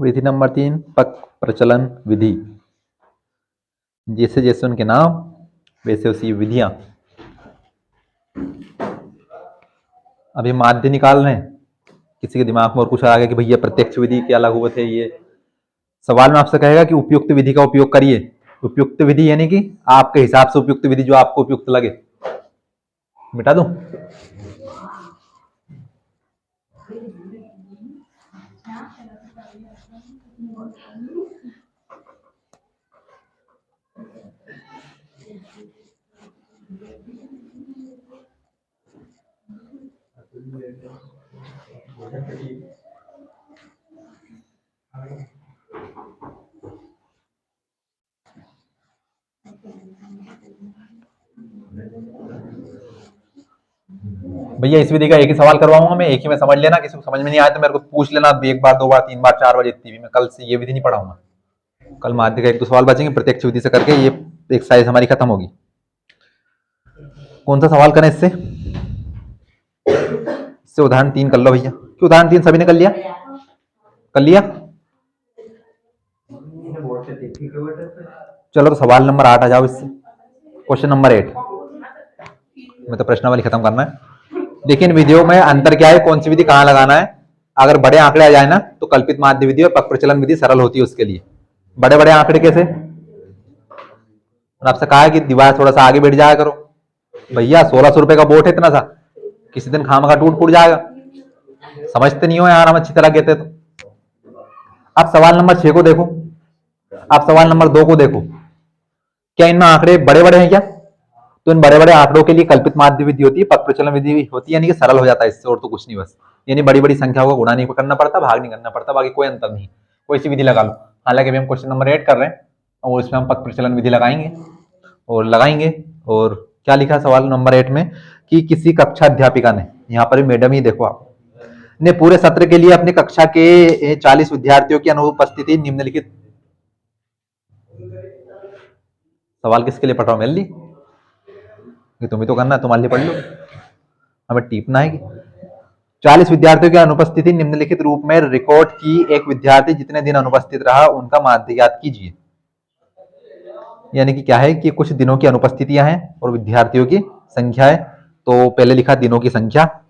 विधि नंबर 3 पक प्रचलन विधि। जैसे जैसे उनके नाम वैसे उसी विधियां। अभी माध्य निकाल रहे हैं। किसी के दिमाग में और कुछ आ गया कि भैया प्रत्यक्ष विधि क्या लागू होते ये सवाल में आपसे कहेगा कि उपयुक्त विधि का उपयोग करिए। उपयुक्त विधि यानी कि आपके हिसाब से उपयुक्त विधि जो आपको उपयुक्त लगे। मिटा दूं? भैया इस विधि का एक ही सवाल करवाऊंगा मैं, एक ही में समझ लेना। किसी को समझ में नहीं आया तो मेरे को पूछ लेना, एक बार, दो बार, तीन बार, चार बार, जितनी भी। मैं कल से ये विधि नहीं पढ़ाऊंगा। कल माध्य का एक दो सवाल बचेंगे, प्रत्यक्ष विधि से करके ये एक्सरसाइज हमारी खत्म होगी। कौन सा सवाल करें इससे? इससे उदाहरण 3 कर लो भैया। कि उदाहरण 3 सभी ने कर लिया? कर लिया? चलो तो सवाल नंबर 8 आ जाओ इससे। क्वेश्चन नंबर 8 में तो प्रश्नावली खत्म करना है। देखिए इन विधियों में अंतर क्या है, कौन सी विधि कहाँ लगाना है। अगर बड़े आंकड़े आ जाए ना तो कल्पित माध्य विधि और पक प्रचलन विधि सरल होती है उसके लिए। बड़े बड़े आंकड़े कैसे? और आपसे कहा है कि दीवार थोड़ा सा आगे बैठ जाया करो। भैया 1600 रुपए का बोट है इतना सा, किसी दिन खामखा टूट फूट जाएगा। समझते नहीं हो यार हम अच्छी तरह कहते तो। अब सवाल नंबर 6 को देखो, अब सवाल नंबर 2 को देखो। क्या इनमें आंकड़े बड़े बड़े हैं क्या? तो इन बड़े बड़े आंकड़ों के लिए कल्पित माध्य विधि होती है, पक प्रचलन विधि होती है, यानी कि सरल हो जाता है इससे, और तो कुछ नहीं बस। यानी बड़ी बड़ी संख्या को गुणा नहीं करना पड़ता, भाग नहीं करना पड़ता, बाकी कोई अंतर नहीं। कोई सी विधि लगा लो। हालांकि अभी हम क्वेश्चन नंबर 8 कर रहे हैं और इसमें हम पक प्रचलन विधि लगाएंगे। और क्या लिखा है सवाल नंबर 8 में कि किसी कक्षा अध्यापिका ने, यहाँ पर मैडम ही देखो आप, ने पूरे सत्र के लिए अपनी कक्षा के 40 विद्यार्थियों की अनुपस्थिति निम्नलिखित। सवाल किसके लिए पढ़ रहा हूं? मेरे लिए? कि तुम्हें तो करना है, तुम्हारे लिए पढ़ लो, हमें टीपना है कि 40 विद्यार्थियों की अनुपस्थिति निम्नलिखित रूप में रिकॉर्ड की। एक विद्यार्थी जितने दिन अनुपस्थित रहा उनका माध्य ज्ञात कीजिए। यानी कि क्या है कि कुछ दिनों की अनुपस्थितियां हैं और विद्यार्थियों की संख्या है। तो पहले लिखा दिनों की संख्या,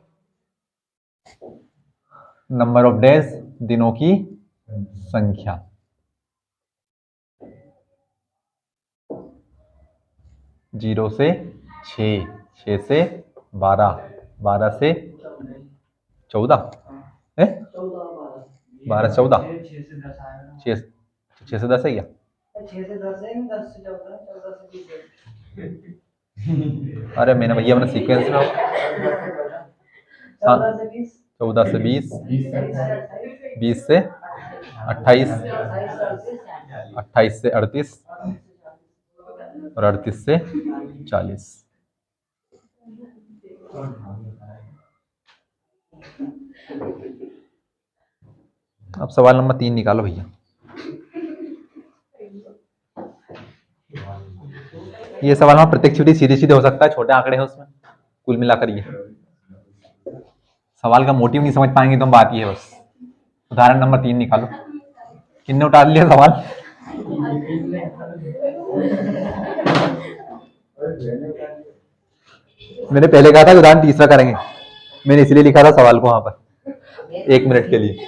नंबर ऑफ डेज, दिनों की संख्या। जीरो से 6, 6 से 12, 12 से 14, 12 से 14, 6 से 10 है क्या? 6 से 10 है, 10 से 14, 14 से 20। अरे मैंने भैया अपने सीक्वेंस में 14 से 20, 20 से 28, 28 से 38 और 38 से 40। अब सवाल नंबर 3 निकालो भैया। ये सवाल हमारा प्रत्यक्ष विधि सीधे सीधे हो सकता है, छोटे आंकड़े हैं उसमें कुल मिलाकर। ये सवाल का मोटिव नहीं समझ पाएंगे तो हम बात ये है बस। उदाहरण नंबर 3 निकालो। किन्ने उतार लिया सवाल? मैंने पहले कहा था कि उदाहरण तीसरा करेंगे, मैंने इसलिए लिखा था सवाल को वहां पर 1 मिनट के लिए।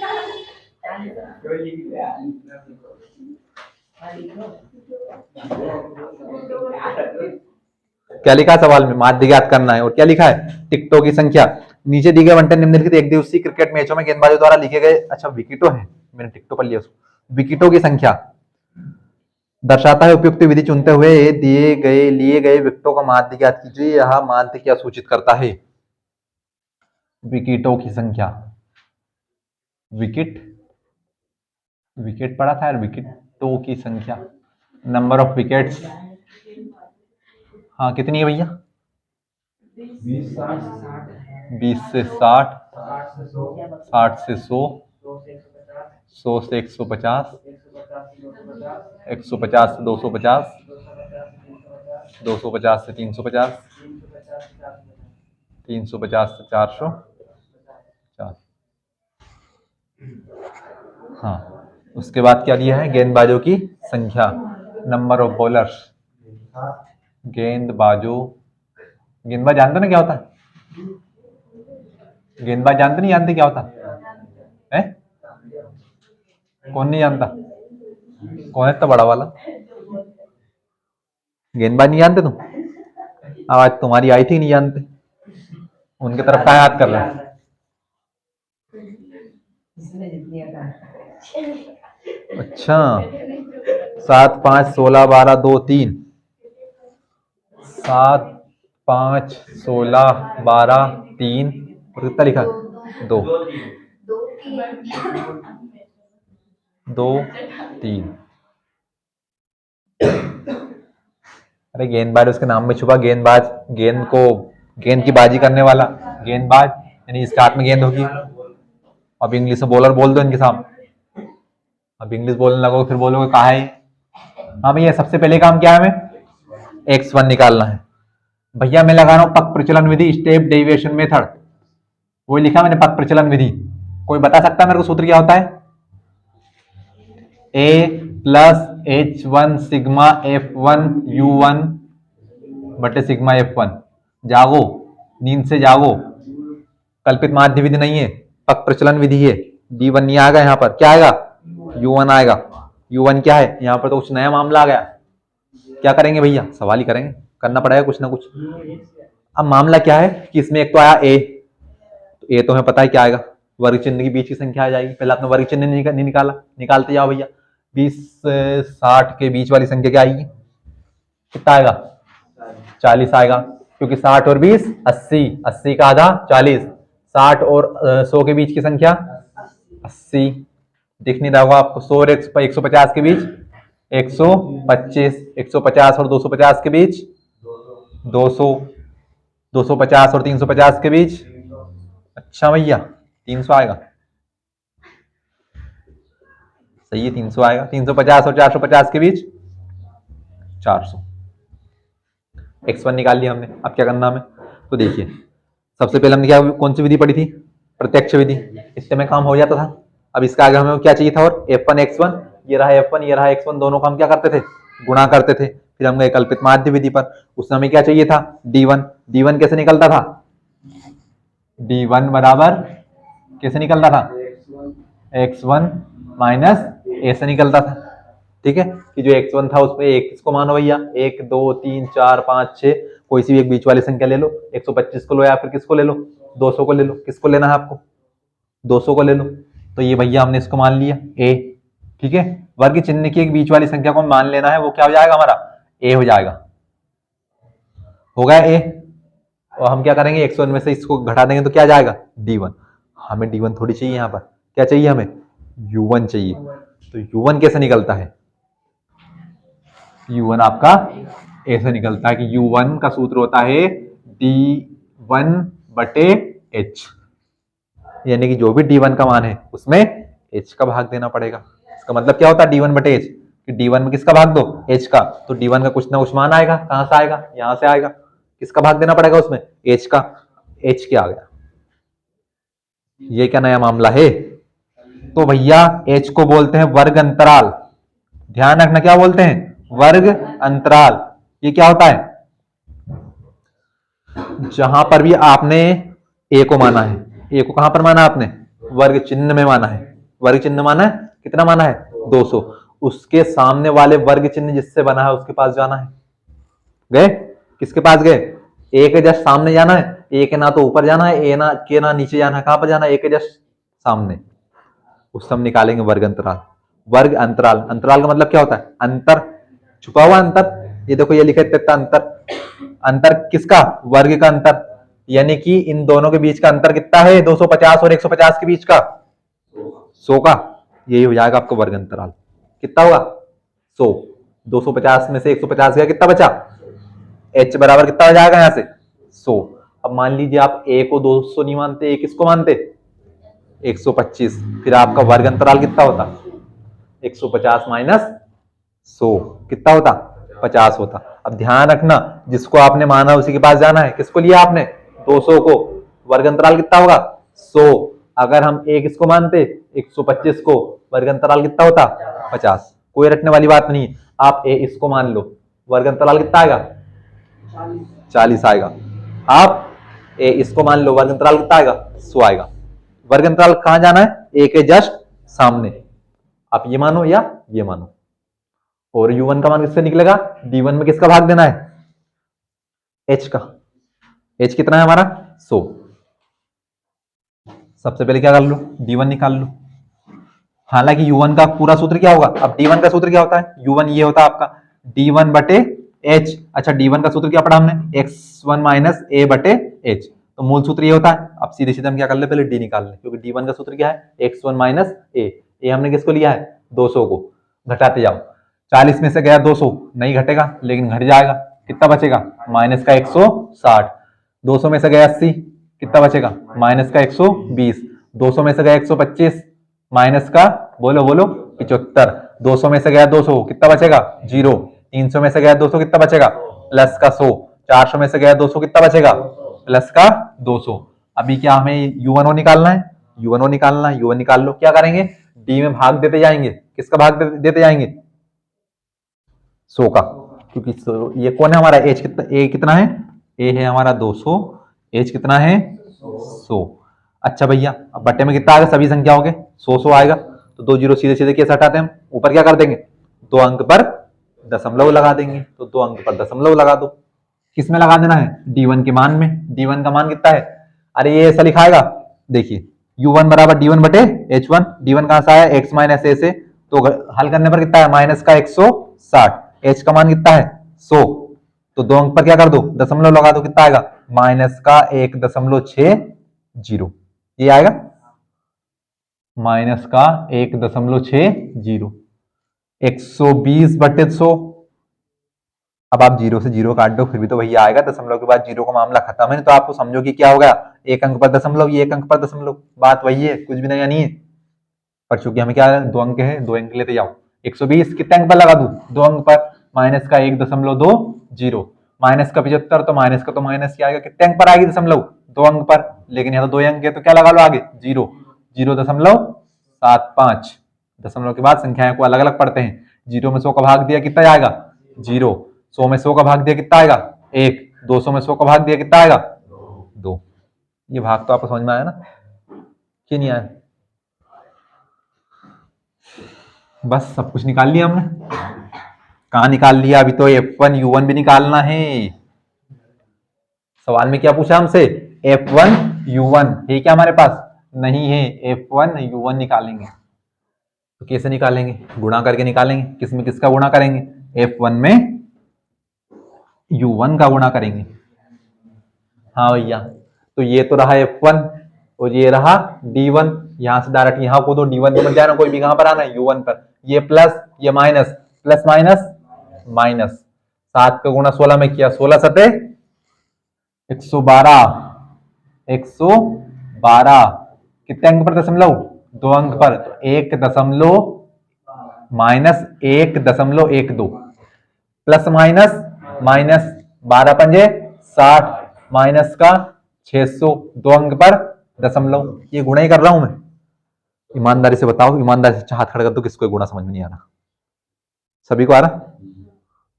क्या लिखा है सवाल में? माध्य ज्ञात करना है। और क्या लिखा है? टिकटों की संख्या। नीचे दी गई आवंटन निम्नलिखित एक दिवसीय क्रिकेट मैचों में गेंदबाजों द्वारा लिखे गए, अच्छा विकेटों है, मैंने टिकटों पर लिया उसको, विकेटों की संख्या दर्शाता है। उपयुक्त विधि चुनते हुए लिए गए विकेटों का माध्य ज्ञात कीजिए। यह माध्य क्या सूचित करता है? विकेटों की संख्या, विकेट, विकेट पढ़ा था यार, विकेटों की संख्या, नंबर ऑफ विकेट्स। हाँ कितनी है भैया? 20 से 60, 60 से 100, 100 से 150, 150 से 250, 250 से 350, 350 से 400, हाँ उसके बाद क्या दिया है, गेंदबाजों की संख्या, नंबर ऑफ बॉलर्स। गेंदबाजों, गेंदबाज जानते ना क्या होता है? गेंदबाज जानते नहीं जानते क्या होता है? कौन नहीं जानता? कौन है इतना बड़ा वाला? गेंदबाज नहीं जानते तुम? आवाज तुम्हारी आई थी नहीं जानते, उनके तरफ क्या याद कर रहे हैं? अच्छा, 7 5 16 12 2 3, 7 5 16 12 3 और कितना लिखा? 2 2 3। अरे गेंदबाज उसके नाम में छुपा, गेंदबाज, गेंद की बाजी करने वाला गेंदबाज, यानी इसके हाथ में गेंद होगी। अब इंग्लिश में बॉलर बोल दो इनके सामने, अब इंग्लिश बोलने लगो फिर बोलोगे कहा है। हाँ भैया, सबसे पहले काम क्या है, हमें x1 निकालना है। भैया मैं लगा रहा हूं पक प्रचलन विधि, स्टेप डेविएशन मेथड, वो लिखा मैंने, पक प्रचलन विधि। कोई बता सकता है मेरे को सूत्र क्या होता है? a plus h1 sigma f1 u1 बटे सिग्मा f1। जागो, नींद से जागो, कल्पित माध्य विधि नहीं है, पक प्रचलन विधि है। d1 नहीं आएगा यहाँ पर, क्या आएगा? u1 आएगा। u1 क्या है यहाँ पर? तो कुछ नया मामला आ गया। क्या करेंगे भैया? सवाल ही करेंगे, करना पड़ेगा कुछ ना कुछ। अब मामला क्या है कि इसमें एक तो आया a, तो a तो हमें पता है क्या आएगा, वर्ग चिन्ह के बीच की संख्या आ जाएगी। पहले आपने वर्ग चिन्ह नहीं निकाला, निकालते जाओ भैया। 20 से 60 के बीच वाली संख्या क्या आएगी? कितना आएगा? 40 आएगा, क्योंकि 60 और 20 80, 80 का आधा 40, 60 और 100 के बीच की संख्या 80। दिख नहीं रहा होगा आपको? 100 और 150 के बीच 125, 150 और 250 के बीच 200, 250 और 350 के बीच, अच्छा भैया 300 आएगा। सही है, 300 आएगा। 350 और 450 के बीच 400। x1 निकाल लिया हमने। अब क्या करना हमें? तो देखिए, सबसे पहले हमने क्या, कौन सी विधि पढ़ी थी? प्रत्यक्ष विधि। इससे में काम हो जाता था। अब इसका आगे हमें क्या चाहिए था? और f1 x1, ये रहा f1 ये रहा x1, दोनों का हम क्या करते थे? गुणा करते थे। फिर हम गए कल्पित माध्य विधि पर, उसमें हमें क्या चाहिए था? d1। d1 कैसे निकलता था? d1 बराबर कैसे निकलता था? x1 माइनस a से निकलता था। ठीक है, कि जो x1 था उसमें एक किसको मानो भैया? 1 2 3 4 5 6, कोई सी भी एक बीच वाली संख्या ले लो। 125 को लो या फिर किसको ले लो? 200 को ले लो। किसको लेना है आपको? 200 को ले लो। तो ये भैया हमने इसको मान लिया a। ठीक है, वर्ग चिन्ह की एक बीच वाली संख्या को मान लेना है, वो क्या हो जाएगा हमारा? a हो जाएगा। हो गया a। और हम क्या करेंगे? x1 में से इसको घटा देंगे तो क्या जाएगा? d1। हमें d1 थोड़ी चाहिए, यहाँ पर क्या चाहिए हमें? u1 चाहिए। तो u1 कैसे निकलता है? u1 आपका ऐसे निकलता है कि u1 का सूत्र होता है d1 बटे h, यानी कि जो भी d1 का मान है उसमें h का भाग देना पड़ेगा। इसका मतलब क्या होता है d1 बटे h? कि d1 में किसका भाग दो? h का। तो d1 का कुछ ना कुछ मान आएगा। कहां से आएगा? यहां से आएगा। किसका भाग देना पड़ेगा उसमें? h का। h क्या आ गया? ये क्या नया मामला है? तो भैया h को बोलते हैं वर्ग अंतराल। ध्यान रखना, क्या बोलते हैं? वर्ग अंतराल। ये क्या होता है? जहां पर भी आपने a को माना है, a को कहां पर माना आपने? वर्ग चिन्ह में माना है। वर्ग चिन्ह माना है, कितना माना है? 200। उसके सामने वाले वर्ग चिन्ह जिससे बना है उसके पास जाना है। गए? किसके पास गए? a के जस्ट सामने जाना है। a के ना तो ऊपर जाना है, a ना के ना नीचे जाना है। कहां पर जाना है? a के जस्ट सामने। उससे हम निकालेंगे वर्ग अंतराल। वर्ग अंतराल, अंतराल का मतलब क्या होता है? अंतर, छुपा हुआ अंतर। ये देखो, ये लिखा है अंतर। अंतर किसका? वर्ग का अंतर, यानी कि इन दोनों के बीच का अंतर कितना है? 250 और 150 के बीच का 100 का। यही हो जाएगा आपका वर्ग अंतराल। कितना होगा? 100। 250 में से 150 गया, कितना बचा? h बराबर कितना हो जाएगा यहां से? 100। अब मान लीजिए आप a को 200 नहीं मानते, a किसको मानते? 125। फिर आपका वर्ग अंतराल कितना होता? 150 माइनस 100 कितना होता? 50 होता। अब ध्यान रखना, जिसको आपने माना उसी के पास जाना है। किसको लिया आपने? 200 को। वर्ग अंतराल कितना होगा? 100। अगर हम एक इसको मानते 125 को, वर्ग अंतराल कितना होता 50। कोई रटने वाली बात नहीं, आप ए इसको मान लो, वर्ग अंतराल कितना आएगा 40 आएगा। आप ए इसको मान लो, वर्ग अंतराल कितना आएगा 100 आएगा। वर्ग अंतराल कहां जाना है, ए के जस्ट सामने। आप ये मानो या ये मानो। और u1 का मान किससे निकलेगा, d1 में किसका भाग देना है, h का। h कितना है हमारा 100। सबसे पहले क्या कर लो, d1 निकाल लो। हालांकि u1 का पूरा सूत्र क्या होगा, अब d1 का सूत्र क्या होता है, u1 ये होता है आपका d1 बटे h। अच्छा d1 का सूत्र क्या पढ़ा हमने, x1 माइनस a बटे h। तो मूल सूत्र ये होता है। अब सीधे सीधे हम क्या कर ले, पहले d निकाल ले, क्योंकि d1 का सूत्र क्या है x1 माइनस a। हमने किसको लिया है 200 को। घटाते जाओ, 40 में से गया 200, नहीं घटेगा लेकिन घट जाएगा, कितना बचेगा माइनस का 160। 200 में से गया 80, कितना बचेगा माइनस का 120। 200 में से गया 125, माइनस का बोलो बोलो 75। 200 में से गया 200, कितना बचेगा 0। 300 में से गया 200, कितना बचेगा प्लस का 100। 400 में से गया 200, कितना बचेगा प्लस का 200। अभी क्या हमें u1 निकालना है, u1 निकालना है, u1 निकाल लो। क्या करेंगे, डी में भाग देते जाएंगे, किसका भाग देते जाएंगे 100 का, क्योंकि ये कौन है हमारा h कितना, a कितना है, a है हमारा 200, h कितना है 100। अच्छा भैया, अब बट्टे में कितना आएगा, सभी संख्याओं के 100 आएगा, तो 2 जीरो सीधे सीधे कैसे हटाते हैं हम, ऊपर क्या कर देंगे 2 अंक पर दशमलव लगा देंगे। तो 2 अंक पर दशमलव लगा दो। किस में लगा देना है, d1 के मान में। d1 का मान कितना है, अरे ये ऐसा लिखाएगा, देखिए u1 बराबर d1 बटे h1। d1 कहां से आया, x माइनस ए से, तो हल करने पर कितना है माइनस का 160। h का मान कितना है 100, तो 2 अंक पर क्या कर दो दशमलव लगा दो, कितना आएगा माइनस का 1.60। ये आएगा माइनस का 1.60। 120 बटे 100। अब आप जीरो से जीरो काट दो, फिर भी तो वही आएगा, दशमलव के बाद जीरो का मामला खत्म है। तो आपको समझो कि क्या होगा, एक अंक पर दशमलव, ये एक अंक पर दशमलव, बात वही है, कुछ भी नया नहीं है। पर चूंकि हमें क्या है 2 अंक है, 2 अंक लेते जाओ। 120 कितने अंक पर लगा दू, 2 अंक पर, माइनस का 1.20, माइनस का 75, तो माइनस का तो माइनस ही आएगा, कितने अंक पर आएगी दशमलव 2 अंक पर, लेकिन यहाँ तो 2 अंक है, तो क्या लगा लो आगे 0, 0.75। दशमलव के बाद संख्याओं को अलग अलग पढ़ते हैं। 0 में 100 का भाग दिया, कितना आएगा 0। 100 में 100 का भाग दिया, कितना आएगा 1। 200 में 100 का भाग दिया, कितना आएगा 2। ये भाग तो आपको समझ में आया ना, कि नहीं आया। बस सब कुछ निकाल लिया हमने। कहां निकाल लिया, अभी तो f1 u1 भी निकालना है। सवाल में क्या पूछा हमसे, f1 u1 है क्या हमारे पास, नहीं है। f1 u1 निकालेंगे, तो कैसे निकालेंगे, गुणा करके निकालेंगे। किसमें किसका गुणा करेंगे, f1 में u1 का गुणा करेंगे। हाँ भैया, तो ये तो रहा f1 और ये रहा d1। यहां से डायरेक्ट यहाँ को तो d1 मत जाना, कोई भी कहां पर आना है u1 पर। ये प्लस, ये माइनस, प्लस माइनस माइनस। 7 का गुणा 16 में किया, 16 सते 112। 112 कितने अंक पर दशमलव, 2 अंक पर, तो 1 माइनस 1.12 प्लस माइनस माइनस, 12 पंजे 60, माइनस का 600, 2 अंक पर दशमलव। ये गुणा ही कर रहा हूं मैं। ईमानदारी से बताओ, ईमानदारी से हाथ खड़ा कर दो, किसको गुणा समझ में नहीं आ रहा, सभी को आ रहा,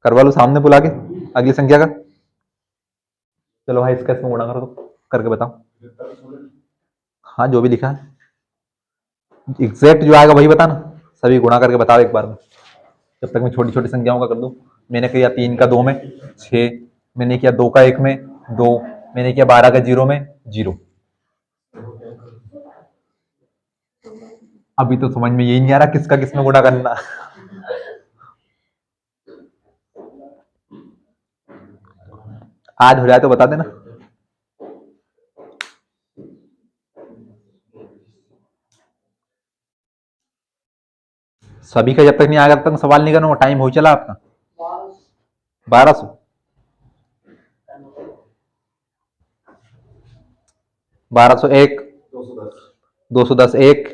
करवा लो सामने बुला के अगली संख्या का। चलो भाई इसका इसमें गुणा कर दो, करके बताओ। हाँ जो भी लिखा है एग्जैक्ट जो आएगा वही बताना, सभी गुणा करके बताओ एक बार में। जब तक मैं छोटी छोटी संख्याओं का कर दूं। मैंने किया 3 का 2 में 6, मैंने किया 2 का 1 में 2, मैंने किया 12 का 0 में 0। अभी तो समझ में यही नहीं आ रहा किसका किसमें गुणा करना। आज हो जाए तो बता देना। सभी का जब तक नहीं आएगा तब तक सवाल नहीं करना, टाइम हो चला आपका 1200। 1201, 210, 1।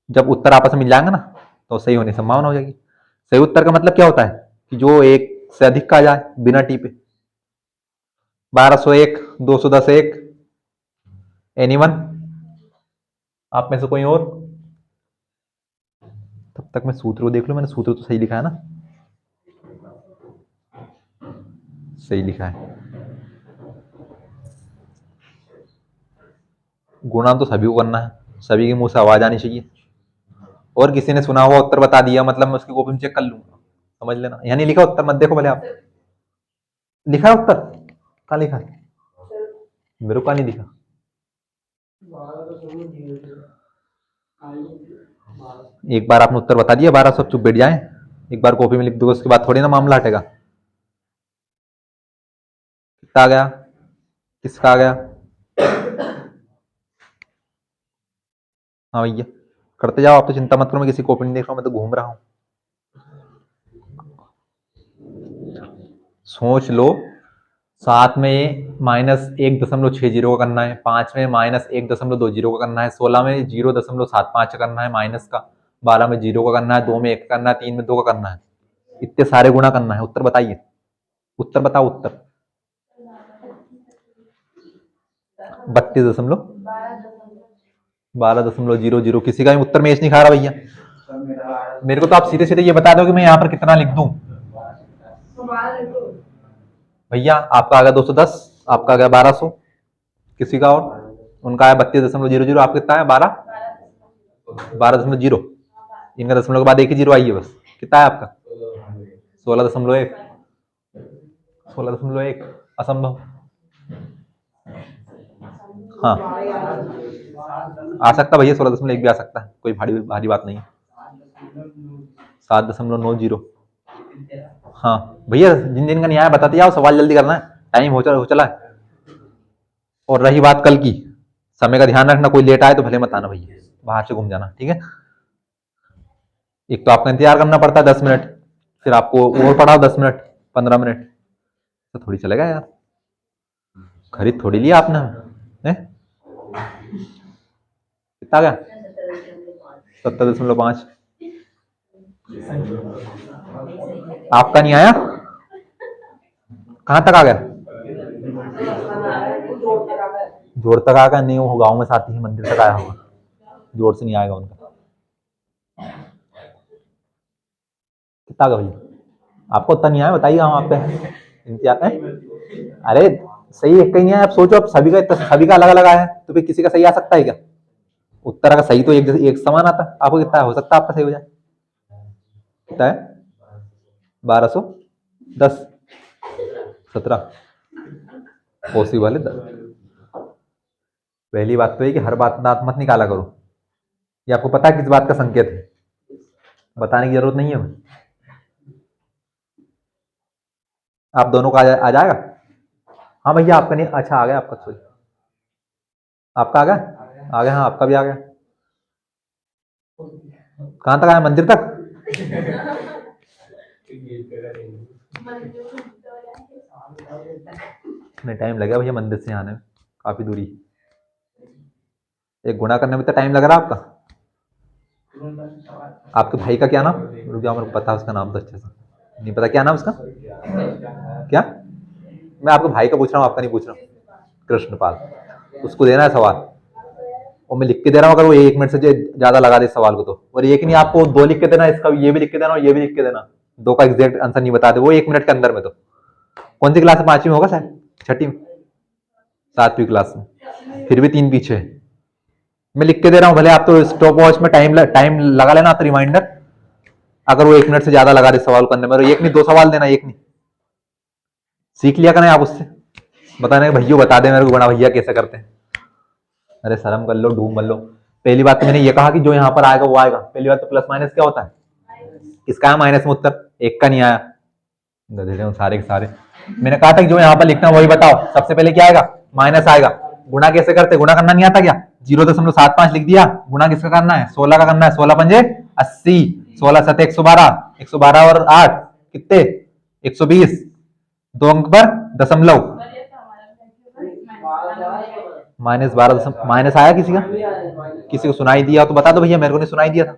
जब उत्तर आपस में मिल जाएंगे ना तो सही होने की संभावना हो जाएगी। सही उत्तर का मतलब क्या होता है कि जो एक से अधिक का आ जाए बिना टी पे। 1201, 210, 1। एनीवन आप में से कोई और? तब तक मैं सूत्र को देख लूं, मैंने सूत्र तो सही लिखा है ना? सही लिखा है। गुणा तो सभी को करना है, सभी के मुंह से आवाज आनी चाहिए। और किसी ने सुना हुआ उत्तर बता दिया मतलब मैं उसकी कॉपी में चेक कर लूंगा, समझ लेना। यहाँ नहीं लिखा उत्तर, मत देखो भले आप। लिखा है उत्तर? कहाँ लिखा है? मेरे को कहाँ नहीं दिखा? एक बार आपने उत्तर बता दिया 1200, चुप बैठ जाए। एक बार कॉपी में लिख दो, उसके बाद थोड़ी ना मामला हटेगा। कितना आ गया? किसका आ गया? हाँ भैया करते जाओ, आप तो चिंता मत करो, मैं किसी कॉपी नहीं देख रहा हूँ, मैं तो घूम रहा हूँ। सोच लो, 7 में -1.60 का करना है, 5 में -1.20 का करना है, 16 में 0.75 का करना है माइनस का, 12 में 0 का करना है, 2 में 1 का करना है, 3 में 2 का करना है। इतने सारे गुणा करना है। उत्तर बताइए, उत्तर बताओ। उत्तर 32.12.00। किसी का भी उत्तर मैच नहीं खा रहा भैया। मेरे को तो आप सीधे सीधे ये बता दो कि मैं यहाँ पर कितना लिख दूं। भैया आपका आ गया 210, आपका आ गया 1200, किसी का और? उनका आया 32.00, आपका कितना है? 12.0। इनका दशमलव के बाद एक ही जीरो आई है बस। कितना है आपका? 16.1। 16.1 असंभव। हाँ आ सकता भैया, 16.1 भी आ सकता है, कोई भारी भारी बात नहीं है। 7.90। हाँ भैया जिन जिन का नहीं आया बताते जाओ, सवाल जल्दी करना है, टाइम हो चला है। और रही बात कल की, समय का ध्यान रखना, कोई लेट आए तो भले मत आना भैया, बाहर से घूम जाना, ठीक है? एक तो आपका इंतजार करना पड़ता है 10 मिनट, फिर आपको और पढ़ाओ 10 मिनट 15 मिनट, तो थोड़ी चलेगा यार। खरीद थोड़ी लिया आपने है? कितना गया? 70.5। आपका नहीं आया? कहाँ तक आ गया? जोड़ तक आ गया नहीं, वो गाँव में साथी ही मंदिर तक आया होगा, जोड़ से नहीं आएगा उनका। कितना गया भैया? आपको उतना नहीं आया बताइए, हम आप पे इंतजार है। अरे सही एक कहीं नहीं आया, आप सोचो, अब सभी का अलग अलग आया है, तो फिर किसी का सही आ सकता है क्या? उत्तर का सही तो एक समान आता है। आपको कितना हो सकता है आपका सही हो जाए? कितना है? 1210। 17 पॉसिबल है। पहली बात तो है कि हर बात दांत मत निकाला करो, ये आपको पता है किस बात का संकेत है, बताने की जरूरत नहीं है। आप दोनों का आ जाएगा? हाँ भैया आपका नहीं, अच्छा आ गया आपका, सॉरी आपका आ गया, आ गया, हाँ आपका भी आ गया। कहाँ तक आया? मंदिर तक? नहीं टाइम लगेगा भैया मंदिर से आने में, काफी दूरी। एक गुणा करने में तो टाइम लग रहा है आपका। आपके भाई का क्या नाम? रुक जाओ, मेरे को पता है उसका नाम तो अच्छे से नहीं पता। क्या नाम उसका? क्या? मैं आपके भाई का पूछ रहा हूँ, आपका नहीं पूछ रहा हूँ। कृष्णपाल, उसको देना है सवाल, और मैं लिख के दे रहा हूँ, अगर वो 1 मिनट से ज्यादा लगा दे सवाल को तो। और एक नहीं, आपको 2 लिख के देना, इसका ये भी लिख के देना और ये भी लिख के देना, 2 का एग्जैक्ट आंसर नहीं बता दे वो 1 मिनट के अंदर में। तो कौन सी क्लास में? 5वीं होगा शायद, 6ठी में, 7वीं क्लास में, फिर भी 3 पीछे है। मैं लिख के दे रहा हूँ, भले आप तो स्टॉप वॉच में टाइम लगा लेना, तो रिमाइंडर, अगर वो 1 मिनट से ज्यादा लगा दे सवाल करने में। एक नहीं 2 सवाल देना, एक नहीं। सीख लिया करें आप उससे, बताने भैया बता दे मेरे को बड़ा भैया कैसे करते हैं। अरे शर्म कर लो, ढूंढ मत लो। पहली बात तो मैंने ये कहा कि जो यहाँ पर आएगा वो आएगा। पहली बात तो प्लस माइनस क्या होता है? किसका है माइनस में उत्तर? एक का नहीं आया, गधे सारे के सारे। मैंने कहा था कि जो यहाँ पर लिखना वही बताओ, सबसे पहले क्या आएगा? माइनस आएगा। गुणा कैसे करते? गुणा करना नहीं आता क्या? 0.75 लिख दिया। गुणा किसका करना है? 16 का करना है। 16 पंजे 80, 16 सत 112, 112 और 8 कितने? 120, 2 अंक पर दशमलव, -12। माइनस आया किसी का? किसी को सुनाई दिया तो बता दो भैया, मेरे को नहीं सुनाई दिया था।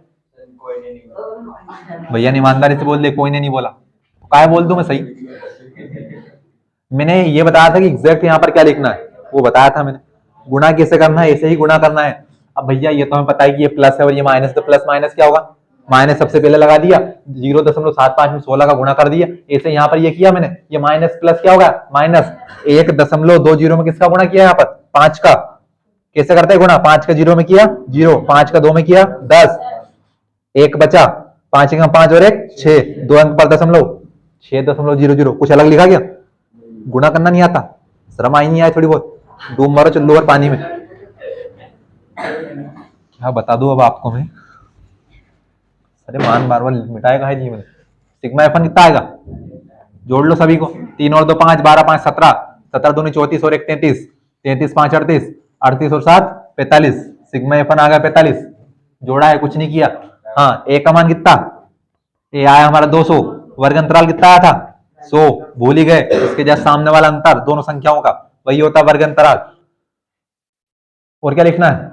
भैया ने ईमानदारी से बोल दे, कोई ने नहीं बोला, काय बोल दूं मैं सही। मैंने ये बताया था कि एग्जैक्ट यहाँ पर क्या लिखना है, वो बताया था मैंने। गुणा कैसे करना है? ऐसे ही गुणा करना है। अब भैया ये तो हमें पता है कि ये प्लस है और ये माइनस, तो प्लस माइनस क्या होगा, माइनस सबसे पहले लगा दिया, 0.75 में 16 का गुणा कर दिया, ऐसे यहाँ पर ये किया मैंने, ये माइनस प्लस क्या होगा, माइनस 1.20 में किसका गुणा किया, यहाँ पर 5 का, कैसे करते हैं गुणा, 5 का 0 में किया 0, 5 का 2 में किया 10, एक बचा, 5 का 5 और 1 6, 2 अंक पर दशमलव, 6.00, कुछ अलग लिखा गया, गुणा करना नहीं आता, शर्म आई नहीं आई थोड़ी बहुत, डूब मारो चुल्लू और पानी में, क्या बता दूं अब आपको मैं, अरे मान बार बार मिटाएगा है जीवन, सिग्मा एफ कितना आएगा, जोड़ लो सभी को, 3 और 2 5, 12 5 17, 17 दूनी 34 और 1 33, 33 5 38, 38 और 7 45, सिग्मा एफ आ गया 45, जोड़ा है कुछ नहीं किया। हाँ ए का मान कितना, ए आया हमारा 200, वर्ग अंतराल कितना आया था 100, भूल ही गए, इसके जस्ट सामने वाला अंतर दोनों संख्याओं का वही होता है वर्ग अंतराल। और क्या लिखना है,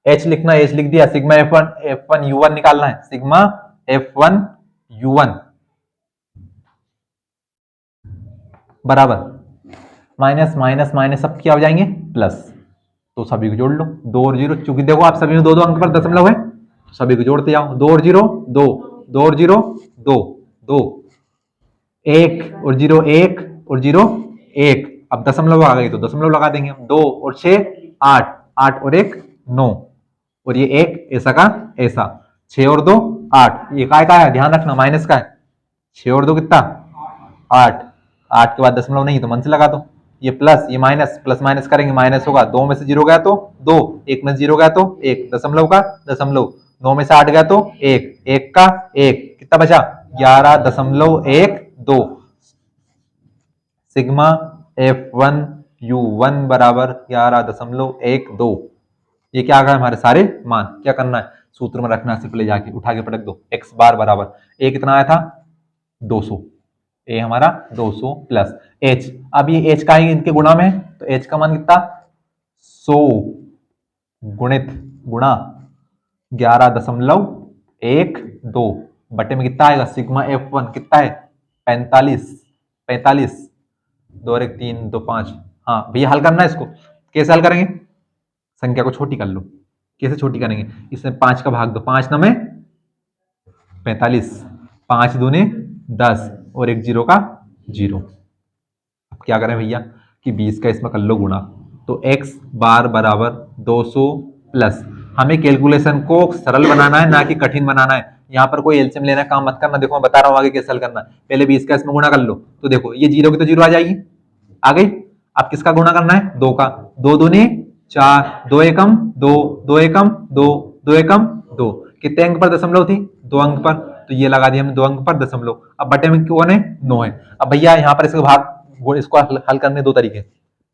एच लिखना है, एच लिख दिया, sigma F one you one निकालना है, सिग्मा F1 U1 बराबर माइनस माइनस माइनस सब क्या हो जाएंगे प्लस, तो सभी को जोड़ लो, 2 और 0, चूंकि देखो आप सभी में 2 2 अंक पर दशमलव है, तो सभी को जोड़ते जाओ, 2 और 0 2, 2 और 0 2 2, 1 और 0 1 और 0 1, अब दशमलव आ गई तो दशमलव लगा देंगे हम, 2 और 6 8, 8 और 1 9, और ये एक ऐसा का ऐसा, 6 और 2 8, ये काय का है ध्यान रखना, माइनस का है, 6 और 2 कितना 8, 8 के बाद दशमलव नहीं तो मन से लगा दो, ये प्लस ये माइनस, प्लस माइनस करेंगे माइनस होगा, 2 में से 0 गया तो 2, 1 में से 0 गया तो 1, दशमलव का दशमलव, 9 में से 8 गया तो 1, 1 का 1, कितना बचा 11.12, सिग्मा F1 U1 बराबर 11.12, ये क्या आ गया हमारे सारे मान, क्या करना है सूत्र में रखना है, सिर्फ ले जाके उठा के पटक दो, x बार बराबर ए कितना आया था 200, ए हमारा 200 प्लस h, अब ये h का ही इनके गुणा में है, तो h का मान कितना 100 गुणित गुणा 11.12 बटे में कितना आएगा, सिग्मा F1 कितना है 45, 45, 2 और 1 3 2 5, हाँ भैया हल करना है इसको, कैसे हल करेंगे, संख्या को छोटी कर लो, कैसे छोटी करेंगे, इसमें 5 का भाग दो, 5 न में 45, 5 दूने 10 और 1 0 का 0, अब क्या करें भैया कि 20 का इसमें कर लो गुणा, तो x बार बराबर 200 प्लस, हमें कैलकुलेशन को सरल बनाना है ना कि कठिन बनाना है, यहाँ पर कोई एलसीएम लेना काम मत करना, देखो मैं बता रहा हूँ आगे कैसे हल करना है, पहले 20 का इसमें गुणा कर लो, तो देखो ये 0 की तो 0 आ जाएगी, आ गई, अब किसका गुणा करना है 2 का, 2 दूनी 4, 2 एकम 2, 2 एकम 2, 2 एकम 2, कितने अंक पर दशमलव थी 2 अंक पर, तो ये लगा दिया हमने 2 अंक पर दशमलव, अब बटे में कौन है 9 है, अब भैया यहाँ पर इसका भाग इसको हल करने दो तरीके,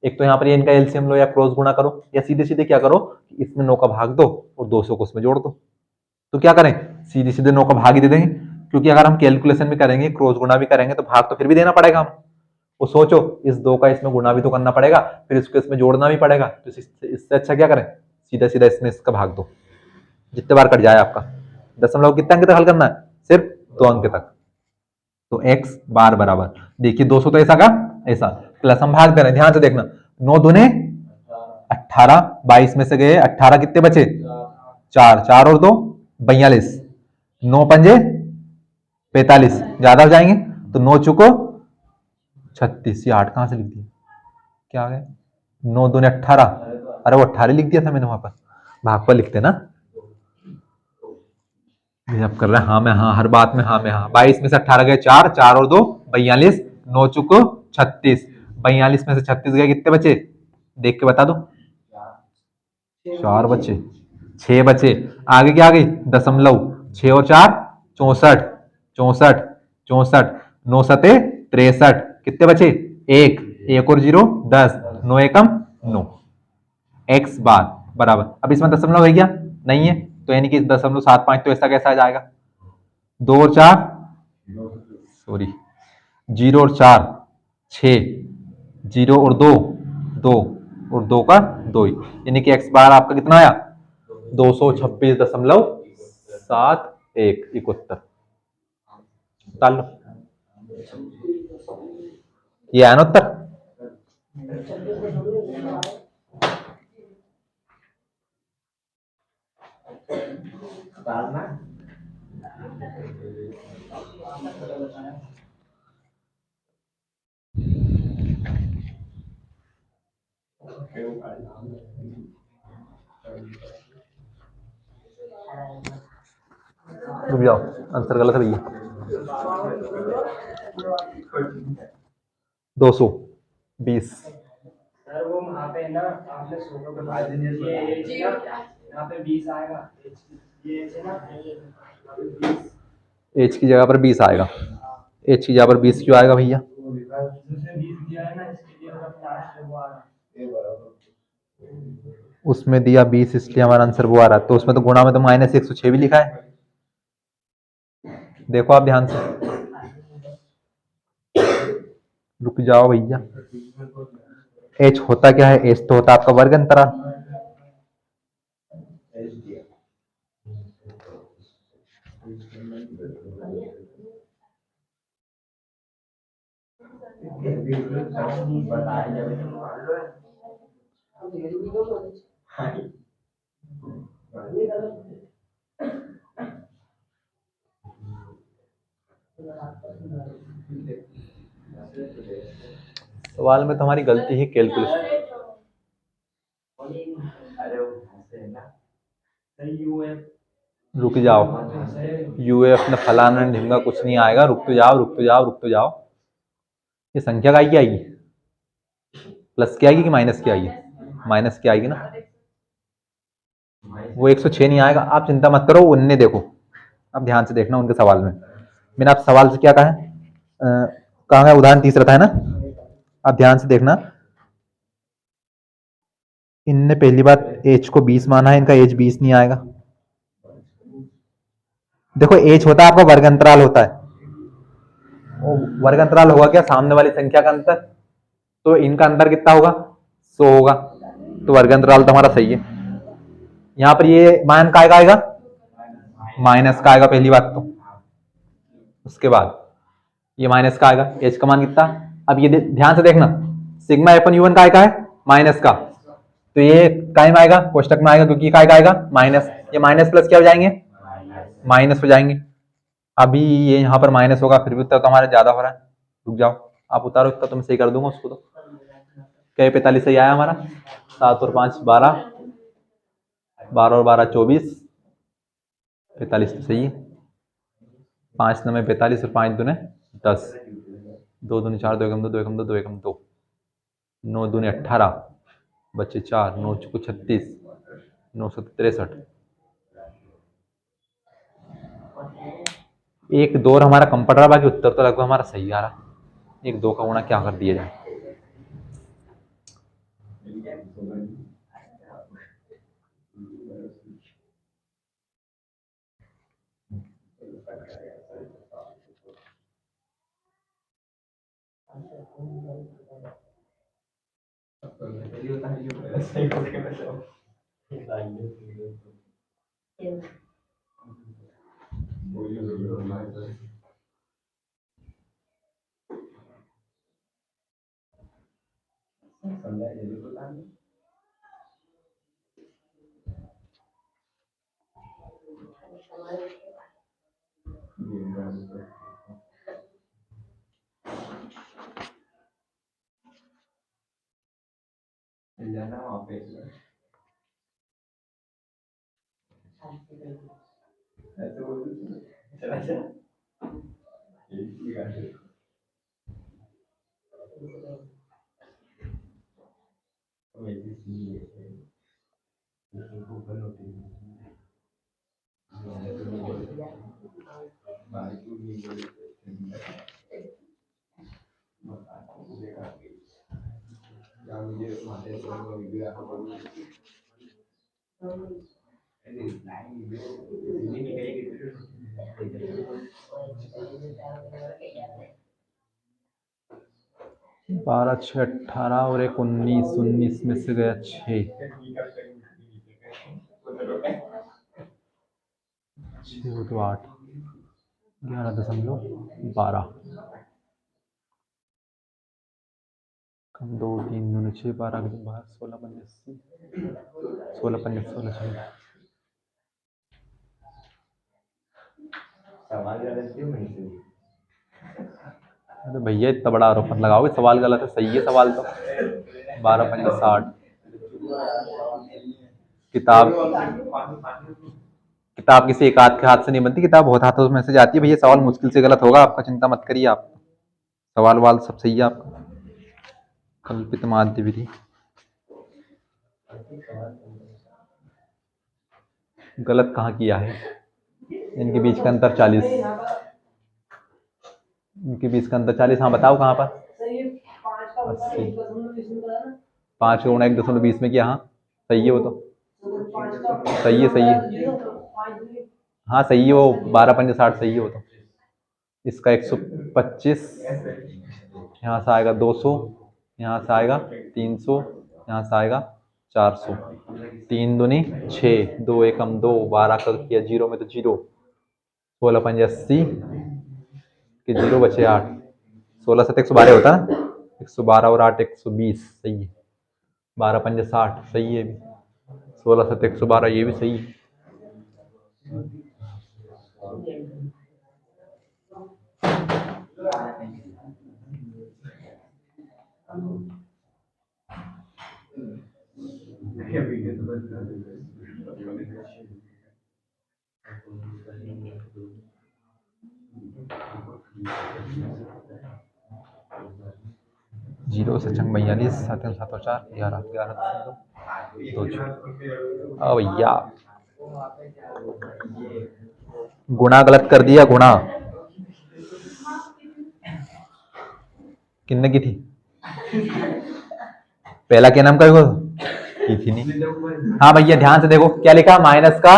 एक तो यहाँ पर ये इनका एलसीएम लो या क्रॉस गुणा करो, या सीधे सीधे क्या करो इसमें 9 का भाग दो और 200 को उसमें जोड़ दो, तो क्या करें सीधे सीधे 9 का भाग ही दे देंगे, क्योंकि अगर हम कैलकुलेशन भी करेंगे क्रॉस गुणा भी करेंगे तो भाग तो फिर भी देना पड़ेगा हम, वो सोचो इस 2 का इसमें गुणा भी तो करना पड़ेगा, फिर इसको इसमें जोड़ना भी पड़ेगा, तो इससे अच्छा क्या करें सीधा सीधा इसमें इसका भाग दो, जितने बार कट जाए आपका, दशमलव कितने अंक तक हल करना है सिर्फ 2 अंक तक, तो x बार बराबर देखिए 200 तो ऐसा का ऐसा, प्लस हम भाग दे रहे हैं ध्यान से देखना, 9 दूने 18, 22 में से गए 18, कितने बचे 4, 4 और 2 42, 9 पंजे 45, ज्यादा हो जाएंगे, तो 9 चुको 36, ये 8 कहां से लिख दिया, क्या आ गया 9 दूने 18, अरे वो 18 लिख दिया था मैंने वहां पर, भाग पर लिखते ना, अब कर रहा है हाँ में हाँ, हर बात में हाँ में हाँ, 22 में से 18 गए 4, 4 और 2 42, 9 चुको 36, 42 में से 36 गए कितने बचे, देख के बता दो 4 बचे, 6 बचे, आगे क्या आ गई दशमलव, 6 और 4 64, 64, 64, 9 सते 63, कितने बचे एक, 1 और 0 10, 9 एकम 9, x बार बराबर, अब इसमें दशमलव है क्या नहीं है, तो यानी कि 0.75 तो ऐसा कैसा आ जाएगा, 2 और 4 सॉरी 0 और 4 6, 0 और 2 2 और 2 का 2 ही, यानी कि x बार आपका कितना आया 226.71 डाल लो, ये आया ना उत्तर। रुक जाओ, आंसर गलत है भैया। 220।
सर वो वहाँ पे ना आपने सोचो के बाद ये एज ना यहाँ पे 20 आएगा, ये एज है ना
एच की जगह पर 20 आएगा। एच की जगह पर 20 क्यों आएगा भैया? उसमें दिया 20 इसलिए हमारा आंसर वो आ रहा है। तो उसमें तो गुणा में तो -106 भी लिखा है। देखो आप ध्यान से, रुक जाओ भैया। एच होता क्या है? एच तो होता है आपका वर्ग अंतराल। सवाल में तो हमारी गलती है कैलकुलेशन। रुक जाओ, यूएफ में फलाना ढिमका कुछ नहीं आएगा। रुक तो जाओ, रुक तो जाओ, रुक तो जाओ। ये संख्या काय की आएगी? प्लस की आएगी कि माइनस की आएगी? माइनस की आएगी ना। वो 106 नहीं आएगा। आप चिंता मत करो, उनने देखो, आप ध्यान से देखना उनके सवाल में। मैंने आप सवाल से क्या कहा है? कहा है उदाहरण तीसरा था, है ना? आप ध्यान से देखना, इनने पहली बात एच को 20 माना है, इनका एच 20 नहीं आएगा। देखो एच होता है आपका वर्ग अंतराल होता है। वो वर्ग अंतराल होगा क्या? सामने वाली संख्या का अंतर। तो इनका अंतर कितना होगा? 100 होगा। तो वर्ग अंतराल तो हमारा सही है। यहाँ पर ये मान का आएगा, माइनस का आएगा पहली बात तो। उसके बाद ये माइनस का आएगा। एच का मान कितना? अब ये ध्यान से देखना, सिग्मा अपन यू वन का है माइनस का। तो ये काय में आएगा? कोष्टक में आएगा, क्योंकि काय का आएगा माइनस। ये माइनस प्लस क्या हो जाएंगे? माइनस हो जाएंगे। अभी ये यहाँ पर माइनस होगा, फिर भी उत्तर तो हमारा ज्यादा हो रहा है। रुक जाओ, आप उतारो उत्तर, तो मैं सही कर दूंगा उसको। तो क्या 45 सही आया हमारा? 7 और 5 12, 12 और 12 24, 45 तो सही है। 5 9 45 और 5 दूने 10, 2 दूनी 4, 2 एकम 2, 2 एकम 2, 2 एकम 2, 9 दूनी 18, बच्चे 4, 9 चुको 36, 9 63। एक 2 और हमारा कम पड़ रहा, बाकी उत्तर तो लगभग हमारा सही आ रहा। एक 2 का गुणा क्या कर दिया जाए? बारह 6 18 और एक 19, 19 में से गया 6, 6 तो 8, 11.12, कम 2 3 दूनी 6, 12 के 12, 16 पंजे 16 पंजे 16 6। अरे भैया इतना बड़ा आरोप मत लगाओगे, सवाल गलत है, सही है सवाल तो। 12 पंजे 60, किताब किताब किसी एक हाथ के हाथ से नहीं बनती, किताब बहुत हाथों में से जाती है। भैया सवाल मुश्किल से गलत होगा आपका, चिंता मत करिए आप, सवाल वाल सब सही है आपका। कल्पित माध्य विधि, गलत कहाँ किया है? इनके बीच का अंतर 40, इनके बीच का अंतर 40। हाँ बताओ कहाँ पर? 80, 5 गुणा 1.20 में किया। हाँ सही है वो तो, सही है सही है, हाँ सही है वो, 12 पंजे 60 सही है वो तो। इसका 125, यहाँ से आएगा 200, यहाँ से आएगा 300, यहाँ से आएगा 400, 3 दूनी 6, 2 एकम 2, 12 का किया जीरो में तो जीरो, 16 पंजे 80 के जीरो बचे 8, 16 7 112 होता है ना, 112 और 8 120 सही है, 12 पंजे 60 सही है भी, 16 7 112 ये भी सही है। जीरो से चंग 42, 7 7 और 4 11 11 2 भैया गुणा गलत कर दिया, गुणा किन्ने की थी? पहला क्या नाम का की थी नहीं। हाँ भैया ध्यान से देखो क्या लिखा, माइनस का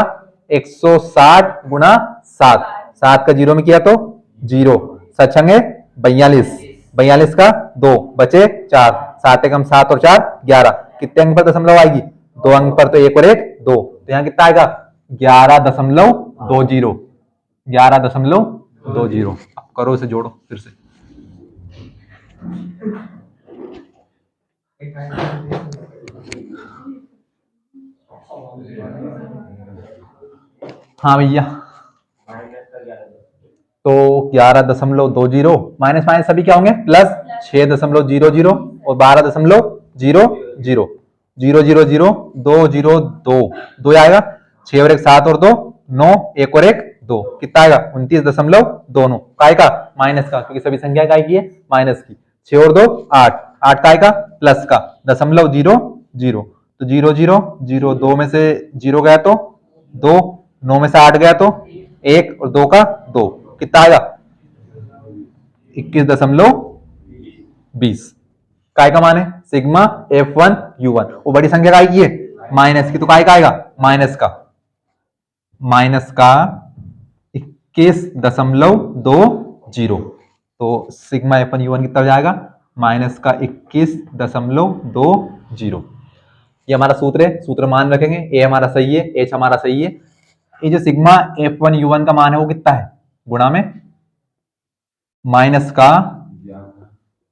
160 गुणा 7, 7 का जीरो में किया तो जीरो, सचंगे 42, 42 का 2 बचे 4, 7 एकम 7 और 4 11, कितने अंक पर दशमलव आएगी? 2 अंक पर, तो 1 और 1 2, तो यहाँ कितना आएगा? 11.20, 11.20। करो इसे जोड़ो फिर से। हाँ भैया तो 11.20 माइनस माइनस सभी क्या होंगे प्लस, 6.00 और 12.00, 0 0 0 2 0 2 2 आएगा, 6 और 1 7 और 2 9, 1 और 1 2, कितना आएगा? 29.2 काय का? माइनस का, क्योंकि सभी संख्या काय की है? माइनस की। 6 और 2 8, 8 काय का? प्लस का, 0.0 0, तो 0 0 0, 2 में से 0 गया तो 2, 9 में से 8 गया तो 1 और 2 का 2, कितना आएगा? 21.20। काय का मान है? सिग्मा F1 U1, वो बड़ी संख्या काय की है? माइनस की, तो काय का आएगा? माइनस का 21.20, तो सिग्मा F1 U1 कितना जाएगा? माइनस का 21.20। ये हमारा सूत्र है, सूत्र मान रखेंगे, ए हमारा सही है, एच हमारा सही है। ये जो सिग्मा F1 U1 का मान है वो कितना है? गुणा में माइनस का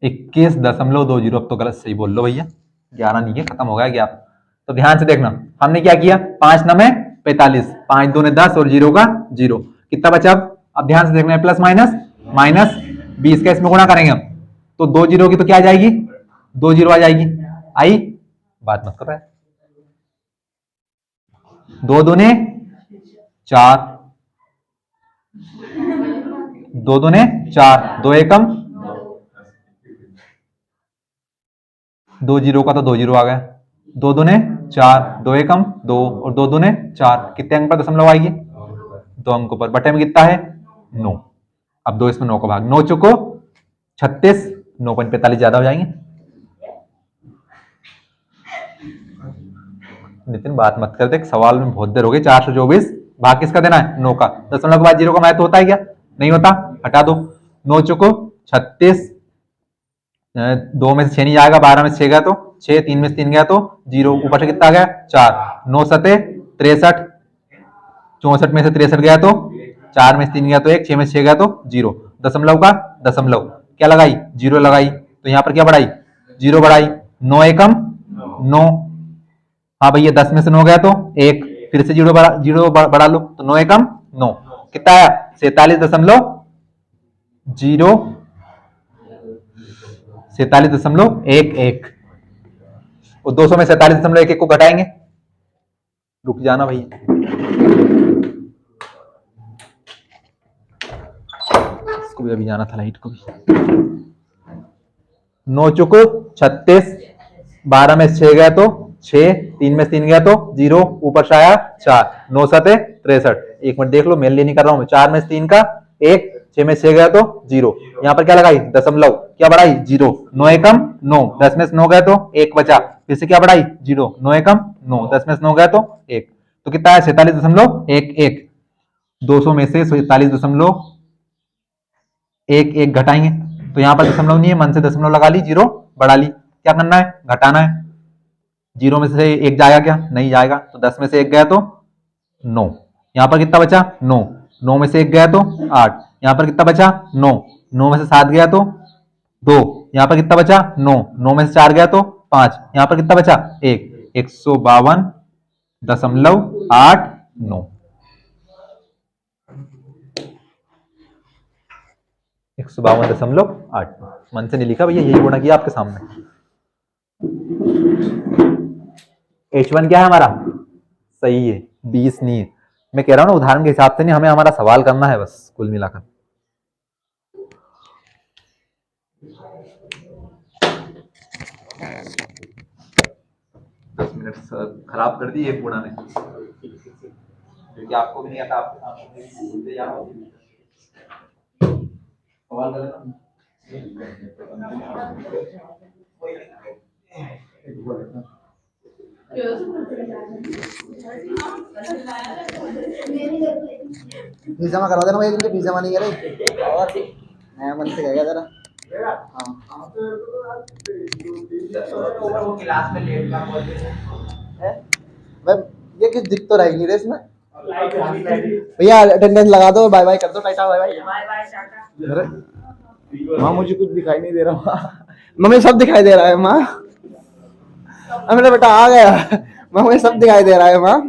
21.20, अब तो गलत सही बोल लो भैया, 11 नहीं है, खत्म हो गया 11। तो ध्यान से देखना, हमने क्या किया? 5 9 में 45, 5 2 10 और 0 का 0, कितना बचा? अब ध्यान से देखना है, प्लस माइनस माइनस 20 का इसमें गुणा करेंगे हम, तो 2 0 की तो क्या आ जाएगी? 2 0 आ जाएगी, आई बात मत कर रहा है। 2 2 4, 2 2 4, 2 एकम 2 0 का तो 2 0 आ गया, 2 2 4, 2 एकम 2 और 2 2 4, कितने अंक पर दशमलव आएगी? 2 अंकों पर, बटे में कितना है? 9। अब 2 इसमें 9 का भाग, 9 चौको 36, 9 पंच 45 ज्यादा हो जाएंगे। नितिन बात मत कर दे, सवाल में बहुत देर हो गई। 424 भाग किसका देना है? 9 का। दशमलव के बाद 0 का महत्व होता है क्या? नहीं होता, हटा दो। 9 चौको 36, 2 में से 6 नहीं जाएगा, 12 में से 6 गया तो 6, 3 में से 3 गया तो 0, ऊपर से कितना आ गया? 4, 9 सते 63, 64 में से 63 गया तो 4 में से 3 गया तो 1, 6 में से 6 गया तो 0, दशमलव का दशमलव क्या लगाई? 0 लगाई, तो यहाँ पर क्या बढ़ाई? 0 बढ़ाई, 9 एकम 9। हाँ भैया 10 में से 9 गया तो 1, फिर से 0 बढ़ा लो, तो 9 एकम 9, कितना आया? 47.11। और 200 में 47.11 को घटाएंगे। रुक जाना भैया, इसको भी अभी जाना था, लाइट को भी। 9 चुक 36, 12 में 6 गया तो 6, 3 में 3 गया तो 0, ऊपर से आया 4, 9 7 63। एक मिनट देख लो, मेरे लिए नहीं कर रहा हूं मैं। 4 में 3 का 1, 6 में 6 गया तो 0। यहाँ पर क्या लगाई, दशमलव, क्या बढ़ाई 0, 9 एकम 9, 10 में से 9 गया तो 1 बचा, फिर से क्या बढ़ाई 0, 9 एकम 9, 10 में से 9 गया तो 1, तो कितना है 47.11। 200 में से 47.11 घटाएंगे, तो यहाँ पर दशमलव नहीं है, मन से दशमलव लगा ली, 0 बढ़ा ली। क्या करना है, घटाना है। 0 में से 1 जाएगा क्या, नहीं जाएगा, तो 10 में से 1 गया तो 9, यहाँ पर कितना बचा 9, 9 में से 1 गया तो 8, यहाँ पर कितना बचा 9, 9 में से 7 गया तो 2, यहाँ पर कितना बचा 9, 9 में से 4 गया तो 5, यहाँ पर कितना बचा 1, 152.89, 152.89। मन से नहीं लिखा भैया, यही गुणा किया आपके सामने। H1 क्या है हमारा, सही है, 20 नहीं है। मैं कह रहा हूँ ना, उदाहरण के हिसाब से नहीं, हमें हमारा सवाल करना है बस, कुल मिलाकर। दस मिनट खराब कर दी एक गुणा ने, क्योंकि आपको भी नहीं आता, सवाल कर लेना।
फीस जमा करवा देना भैया, जिनके फीस जमा नहीं करे। और मैं मन से कह गया जरा। वो क्लास में लेट का बोल है भाई, ये कुछ दिख तो रही नहीं रे इसमें। भैया अटेंडेंस लगा दो, बाय बाय कर दो, tata bye bye. Bye bye tata. माँ मुझे कुछ दिखाई नहीं दे रहा, मम्मी सब दिखाई दे रहा है माँ। मेरा बेटा आ गया, माँ मुझे सब दिखाई दे रहा है माँ।